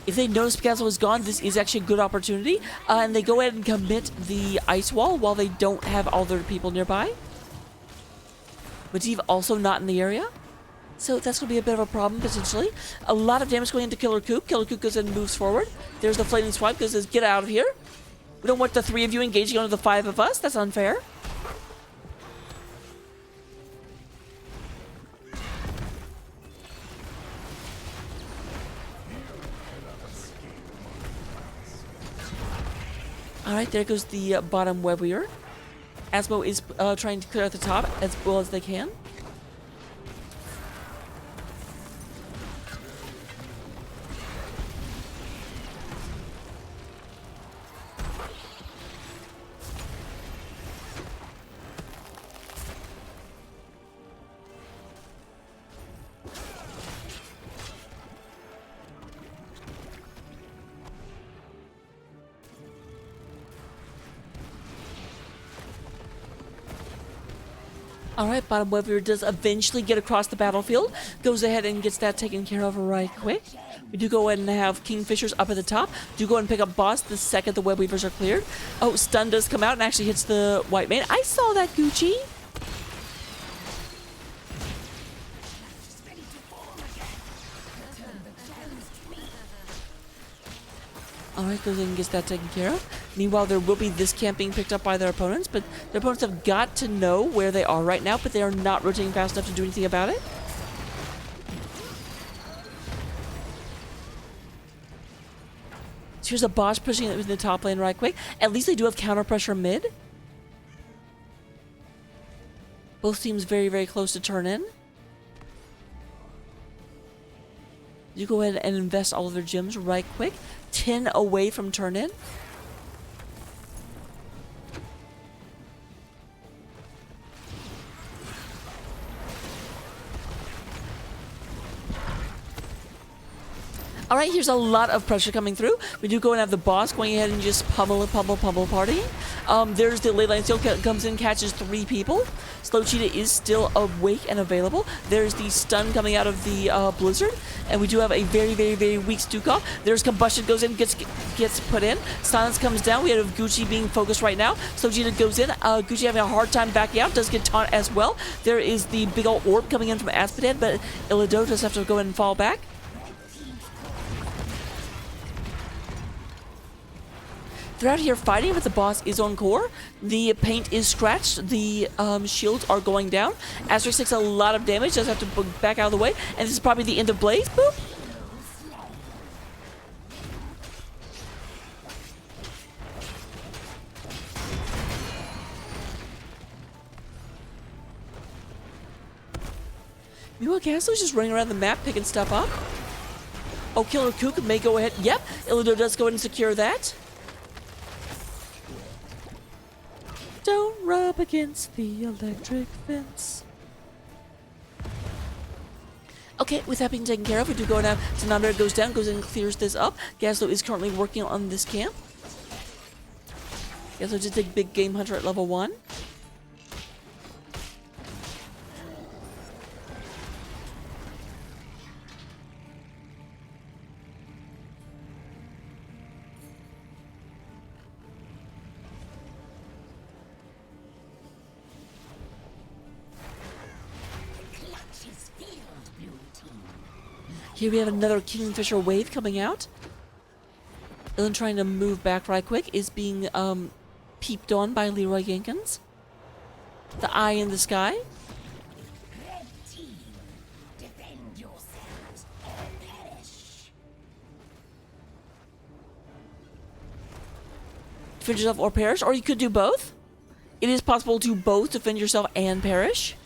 S1: If they notice Gaslo is gone, this is actually a good opportunity. And they go ahead and commit the ice wall while they don't have all their people nearby. Medivh also not in the area. So that's going to be a bit of a problem, potentially. A lot of damage going into Killer Coop. Killer Coop goes ahead and moves forward. There's the Flaming Swipe, because says, get out of here. We don't want the 3 of you engaging onto the 5 of us. That's unfair. Alright, there goes the bottom Webweaver. Asmo is trying to clear out the top as well as they can. Alright, bottom Webweaver does eventually get across the battlefield. Goes ahead and gets that taken care of right quick. We do go ahead and have KingFishers up at the top. Do go ahead and pick up boss the second the Webweavers are cleared. Oh, stun does come out and actually hits the white mane. I saw that, Gucci. Alright, goes in and gets that taken care of. Meanwhile, there will be this camp being picked up by their opponents, but their opponents have got to know where they are right now, but they are not rotating fast enough to do anything about it. So here's a Bosch pushing it in the top lane right quick. At least they do have counter pressure mid. Both teams very, very close to turn in. You go ahead and invest all of their gems right quick. 10 away from turn in. Alright, here's a lot of pressure coming through. We do go and have the boss going ahead and just pummel party. There's the ley line still comes in, catches 3 people. Slow Cheetah is still awake and available. There's the stun coming out of the blizzard. And we do have a very, very, very weak Stukov. There's combustion goes in, gets put in. Silence comes down. We have Gucci being focused right now. Slow Cheetah goes in. Gucci having a hard time backing out. Does get taunt as well. There is the big old orb coming in from Aspidad, but Illido does have to go in and fall back. They're out here fighting, but the boss is on core. The paint is scratched. The shields are going down. Asterix takes a lot of damage. Does have to back out of the way. And this is probably the end of Blaze. Boop. Meanwhile, Gasly's just running around the map picking stuff up. Oh, Killer Kook may go ahead. Yep, Illido does go ahead and secure that. Don't rub against the electric fence. Okay, with that being taken care of, we do go now. Tanandra goes down, goes in and clears this up. Gaslo is currently working on this camp. Gaslo did take Big Game Hunter at level 1. Here we have another Kingfisher wave coming out. Illidan trying to move back right quick is being peeped on by Leroy Jenkins. The eye in the sky.
S8: Red team, defend yourselves or perish.
S1: Defend yourself or perish, or you could do both. It is possible to both defend yourself and perish.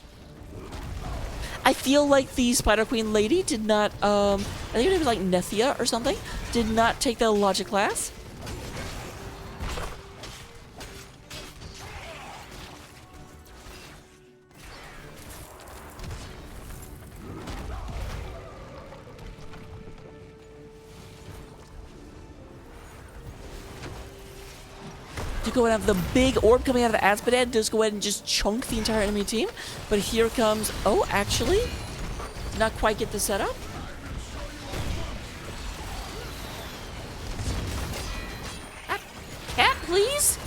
S1: I feel like the Spider Queen lady did not, I think her name was like Nethia or something, did not take the logic class. To go and have the big orb coming out of Azmodan does go ahead and just chunk the entire enemy team. But here comes... Oh, actually, did not quite get the setup. Cat, please.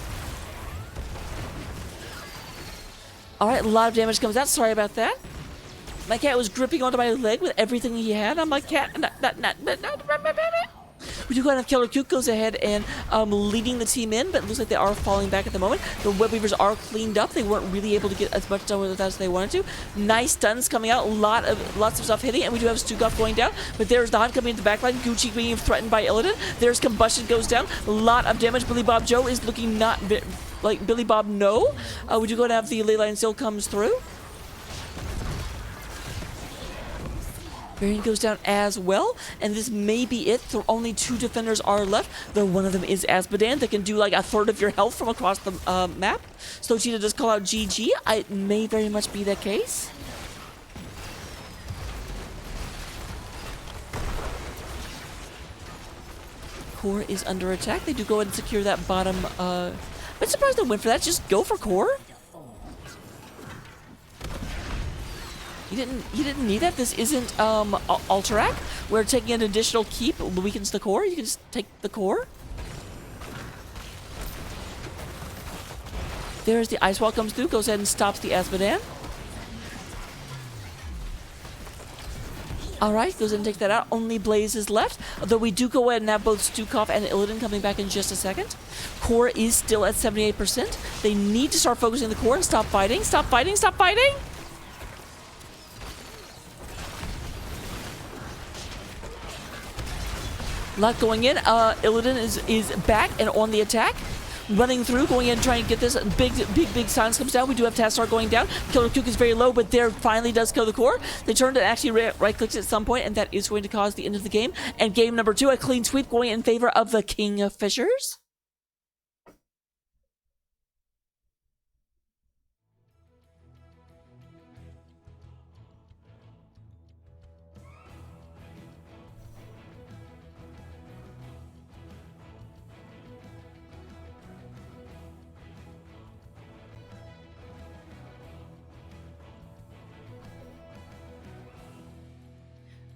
S1: Alright, a lot of damage comes out. Sorry about that. My cat was gripping onto my leg with everything he had. I'm like, cat, we do go ahead and Killer Kook goes ahead and leading the team in, but it looks like they are falling back at the moment. The Web Weavers are cleaned up. They weren't really able to get as much done with it as they wanted to. Nice stuns coming out, lots of stuff hitting, and we do have Stukov going down, but there's the Hunt coming into the backline. Gucci being threatened by Illidan. There's Combustion goes down. A lot of damage. Billy Bob Joe is looking not like Billy Bob no. We do go ahead and have the Leyline Seal comes through. Varian goes down as well, and this may be it. Only 2 defenders are left, though one of them is Azmodan that can do like a third of your health from across the map. So Cheetah does call out GG. It may very much be that case. Core is under attack. They do go ahead and secure that bottom. I'm surprised they went for that. Just go for Core. You didn't need that. This isn't Alterac, where taking an additional keep weakens the core. You can just take the core. There's the Ice Wall comes through, goes ahead and stops the Azmodan. Alright, goes ahead and take that out. Only Blaze is left. Although we do go ahead and have both Stukov and Illidan coming back in just a second. Core is still at 78%. They need to start focusing the core and stop fighting. Stop fighting, stop fighting! Lot going in. Illidan is back and on the attack. Running through, going in, trying to get this. Big silence comes down. We do have Tastar going down. Killer Kook is very low, but there finally does kill the core. They turned and actually right-clicks at some point, and that is going to cause the end of the game. And game number 2, a clean sweep going in favor of the Kingfishers.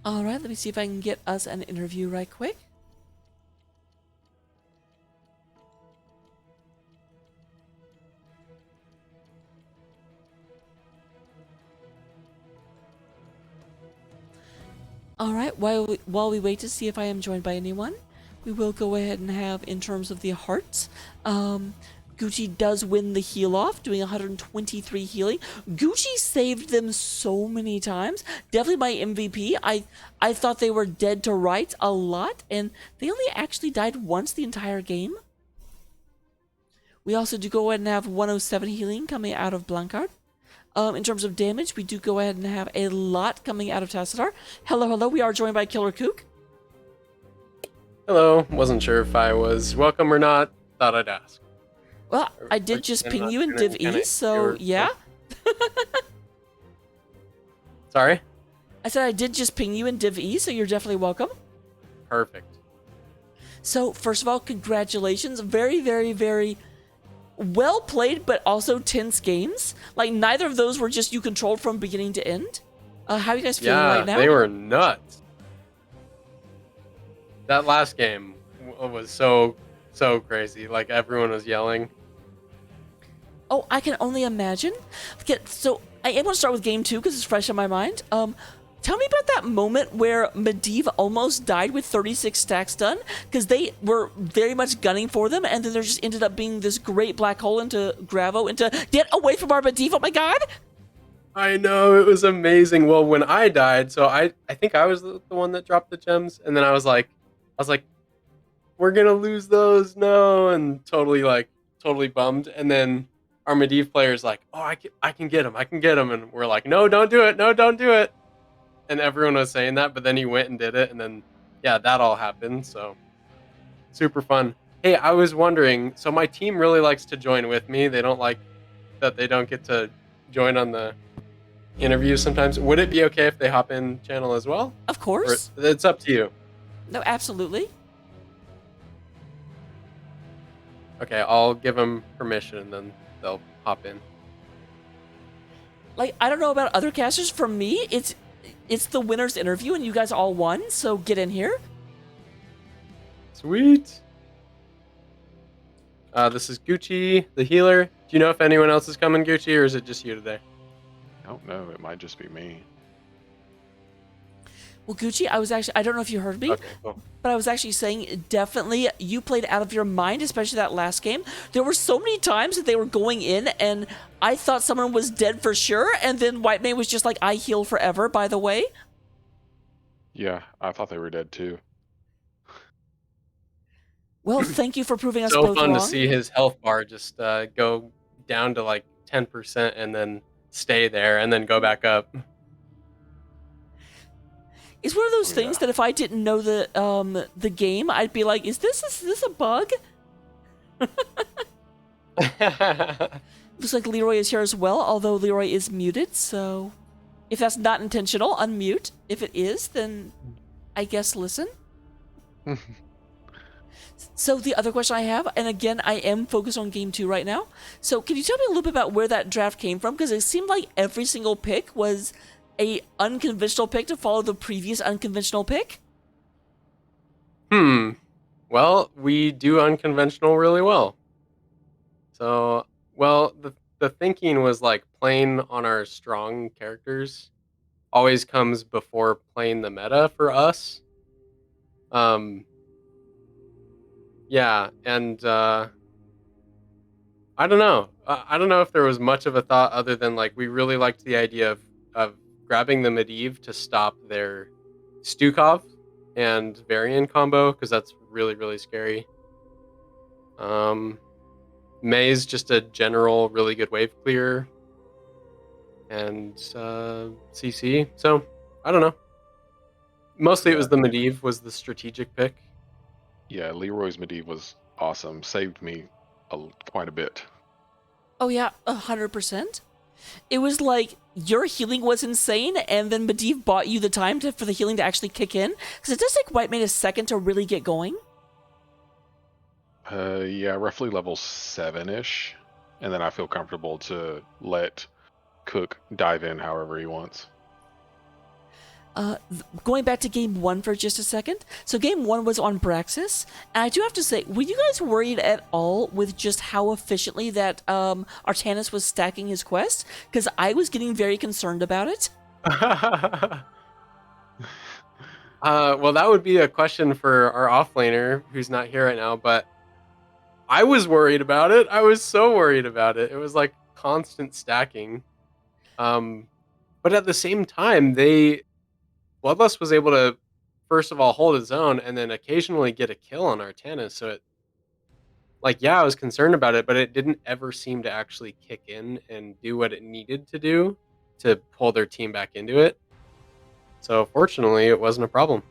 S1: All right, let me see if I can get us an interview right quick. All right, while we wait to see if I am joined by anyone, we will go ahead and have, in terms of the hearts, Gucci does win the heal off, doing 123 healing. Gucci saved them so many times. Definitely my MVP. I thought they were dead to rights a lot, and they only actually died once the entire game. We also do go ahead and have 107 healing coming out of Blancard. In terms of damage, we do go ahead and have a lot coming out of Tassadar. Hello, hello. We are joined by Killer Kook.
S9: Hello. Wasn't sure if I was welcome or not. Thought I'd ask.
S1: Well, I did just ping you in Div E, so yeah.
S9: Sorry?
S1: I said I did just ping you in Div E, so you're definitely welcome.
S9: Perfect.
S1: So, first of all, congratulations. Very, very, very well played, but also tense games. Like, neither of those were just you controlled from beginning to end. How are you guys feeling right now?
S9: They were nuts. That last game was so crazy. Like, everyone was yelling.
S1: Oh, I can only imagine. Okay, so I am going to start with game 2 because it's fresh in my mind. Tell me about that moment where Medivh almost died with 36 stacks done because they were very much gunning for them, and then there just ended up being this great black hole into Gravo and to get away from our Medivh. Oh my god!
S9: I know, it was amazing. Well, when I died, so I think I was the one that dropped the gems, and then I was like, we're gonna lose those, no, and totally bummed. And then our Medivh player's like, oh, I can get him, and we're like, no, don't do it. And everyone was saying that, but then he went and did it, and then yeah, that all happened. So super fun. Hey, I was wondering, so my team really likes to join with me. They don't like that they don't get to join on the interviews sometimes. Would it be okay if they hop in channel as well?
S1: Of course.
S9: Or, it's up to you.
S1: No, absolutely.
S9: Okay, I'll give them permission, and then they'll hop in.
S1: Like, I don't know about other casters. For me, it's the winner's interview, and you guys all won, so get in here.
S9: Sweet. This is Gucci, the healer. Do you know if anyone else is coming, Gucci, or is it just you today?
S10: I don't know. It might just be me.
S1: Well, Gucci, I don't know if you heard me,
S9: Okay, cool.
S1: but I was actually saying definitely you played out of your mind, especially that last game. There were so many times that they were going in, and I thought someone was dead for sure, and then White Mane was just like, I heal forever, by the way.
S10: Yeah, I thought they were dead too.
S1: Well, thank you for proving us
S9: So
S1: both
S9: fun
S1: wrong.
S9: to see his health bar just go down to like 10% and then stay there and then go back up.
S1: It's one of those things that if I didn't know the game, I'd be like, is this a bug? Looks like Leroy is here as well, although Leroy is muted, so if that's not intentional, unmute. If it is, then I guess listen. So the other question I have, and again, I am focused on game 2 right now. So can you tell me a little bit about where that draft came from? Because it seemed like every single pick was a unconventional pick to follow the previous unconventional pick.
S9: Well, we do unconventional really well. So, well, the thinking was like playing on our strong characters always comes before playing the meta for us. Yeah, and I don't know. I don't know if there was much of a thought other than like we really liked the idea of grabbing the Medivh to stop their Stukov and Varian combo because that's really scary. May's just a general really good wave clear, and CC. So I don't know. Mostly it was the Medivh was the strategic pick.
S10: Yeah, Leroy's Medivh was awesome. Saved me quite a bit.
S1: Oh yeah, 100%. It was like your healing was insane, and then Medivh bought you the time for the healing to actually kick in. Because it does take White Mane a second to really get going.
S10: Yeah, roughly level 7-ish. And then I feel comfortable to let Cook dive in however he wants.
S1: Going back to game 1 for just a second. So game 1 was on Braxis, and I do have to say, were you guys worried at all with just how efficiently that Artanis was stacking his quest? Because I was getting very concerned about it.
S9: Well, that would be a question for our offlaner who's not here right now, but I was worried about it. I was so worried about it. It was like constant stacking. But at the same time, Bloodlust was able to, first of all, hold his own and then occasionally get a kill on Artanis. So like, yeah, I was concerned about it, but it didn't ever seem to actually kick in and do what it needed to do to pull their team back into it. So fortunately, it wasn't a problem.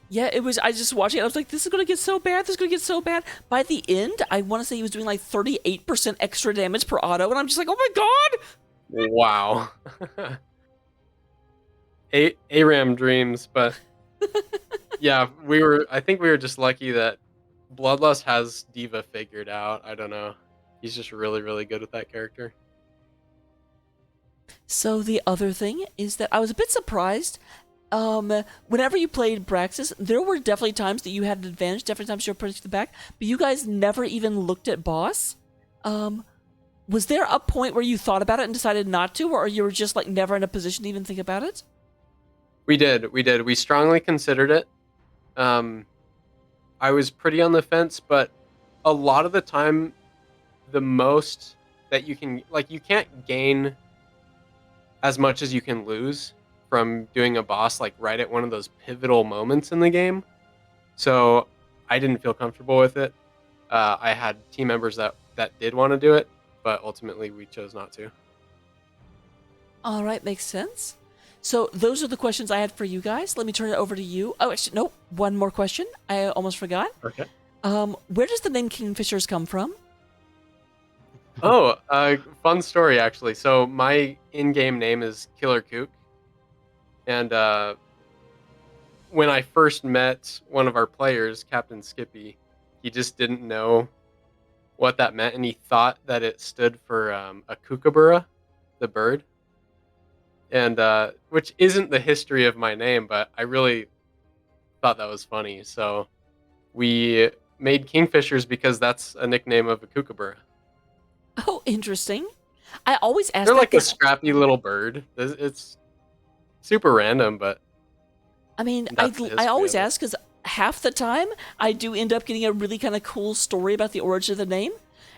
S1: Yeah, it was. I just watching it. I was like, this is going to get so bad. This is going to get so bad. By the end, I want to say he was doing like 38% extra damage per auto. And I'm just like, oh my God.
S9: Wow. ARAM dreams. But yeah, I think we were just lucky that Bloodlust has Diva figured out. I don't know. He's just really, really good with that character.
S1: So the other thing is that I was a bit surprised. Whenever you played Braxis, there were definitely times that you had an advantage, definitely times you were pushing to the back, but you guys never even looked at boss. Was there a point where you thought about it and decided not to, or you were just like never in a position to even think about it?
S9: We did. We strongly considered it. I was pretty on the fence, but a lot of the time, the most that you can, like, you can't gain as much as you can lose from doing a boss like right at one of those pivotal moments in the game. So I didn't feel comfortable with it. I had team members that did want to do it, but ultimately we chose not to.
S1: All right, makes sense. So those are the questions I had for you guys. Let me turn it over to you. Oh, actually, no, one more question. I almost forgot.
S9: Okay.
S1: Where does the name KingFishers come from?
S9: Oh, fun story actually. So my in-game name is Killer Kook. And when I first met one of our players, Captain Skippy, he just didn't know what that meant, and he thought that it stood for a kookaburra, the bird. And which isn't the history of my name, but I really thought that was funny. So we made KingFishers because that's a nickname of a kookaburra.
S1: Oh, interesting. I always ask.
S9: They're like a scrappy little bird. It's super random, but
S1: I mean, I always ask because half the time I do end up getting a really kind of cool story about the origin of the name,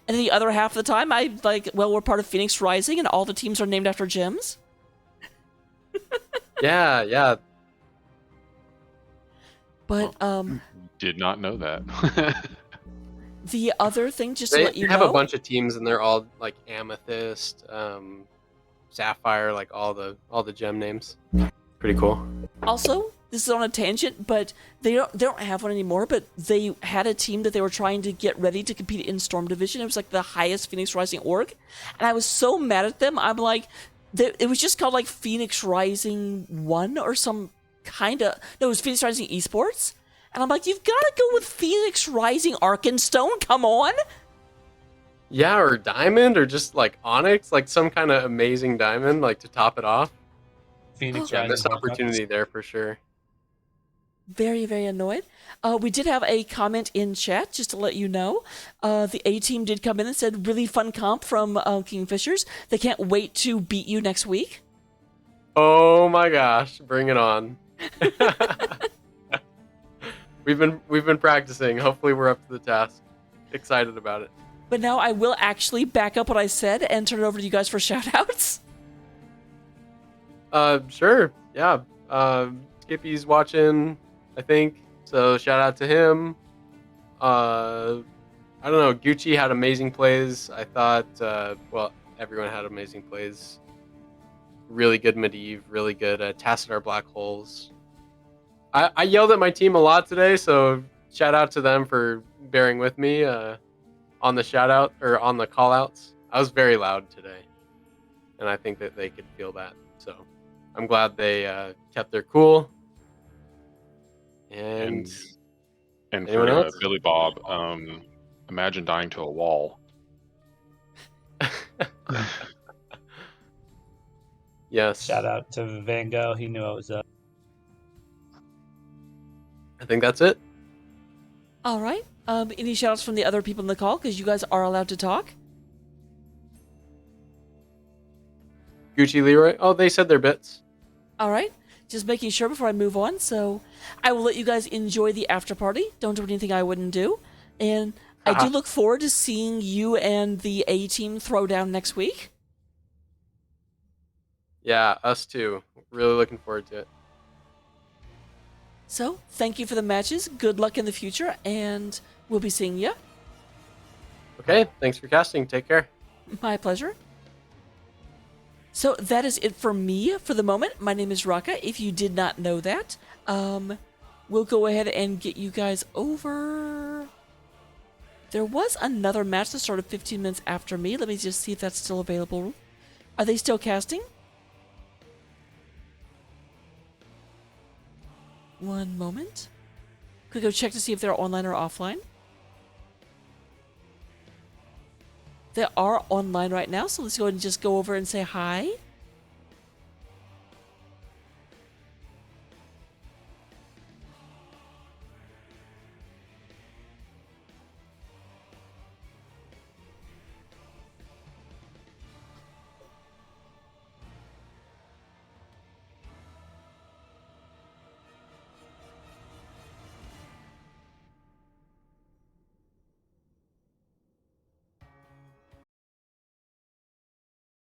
S1: and then the other half of the time I like, well, we're part of Phoenix Rising, and all the teams are named after gems.
S9: Yeah.
S1: But
S10: Did not know that.
S1: the other thing, just to
S9: They
S1: let you
S9: have
S1: know,
S9: a bunch of teams, and they're all like Amethyst, Sapphire, like all the gem names. Pretty cool.
S1: also, this is on a tangent, but they don't have one anymore, but they had a team that they were trying to get ready to compete in Storm Division. It was like the highest Phoenix Rising org, and I was so mad at them. I'm like, it was just called like Phoenix Rising 1 or some kind of, no, it was Phoenix Rising Esports, and I'm like, you've got to go with Phoenix Rising Arkenstone, come on.
S9: Yeah, or Diamond, or just like Onyx, like some kind of amazing diamond, like to top it off.
S11: Phoenix
S9: Yeah,
S11: Rising.
S9: missed opportunity there for sure.
S1: Very, very annoyed. We did have a comment in chat, just to let you know. The A team did come in and said, really fun comp from KingFishers. They can't wait to beat you next week.
S9: Oh my gosh, bring it on. We've been practicing. Hopefully we're up to the task. Excited about it.
S1: But now I will actually back up what I said and turn it over to you guys for shout-outs.
S9: Sure. Yeah. Skippy's watching, I think. So shout out to him. I don't know. Gucci had amazing plays. I thought, well, everyone had amazing plays. Really good Medivh, really good Tassadar Black Holes. I yelled at my team a lot today, so shout out to them for bearing with me on the shout out or on the call outs. I was very loud today, and I think that they could feel that. So I'm glad they kept their cool. And anyone
S10: for
S9: else?
S10: Billy Bob, imagine dying to a wall.
S9: Yes.
S11: Shout out to Van Gogh. He knew I was up.
S9: I think that's it.
S1: All right. Any shout-outs from the other people in the call? Because you guys are allowed to talk.
S9: Gucci, Leroy. Oh, they said their bits.
S1: All right. Just making sure before I move on. So I will let you guys enjoy the after party. Don't do anything I wouldn't do. And I do look forward to seeing you and the A team throw down next week.
S9: Yeah, us too. Really looking forward to it.
S1: So thank you for the matches. Good luck in the future, and we'll be seeing you.
S9: Okay, thanks for casting. Take care.
S1: My pleasure. So that is it for me for the moment. My name is Raka. If you did not know that, we'll go ahead and get you guys over. There was another match that started 15 minutes after me. Let me just see if that's still available. Are they still casting? One moment. Could go check to see if they're online or offline. They are online right now, so let's go ahead and just go over and say hi.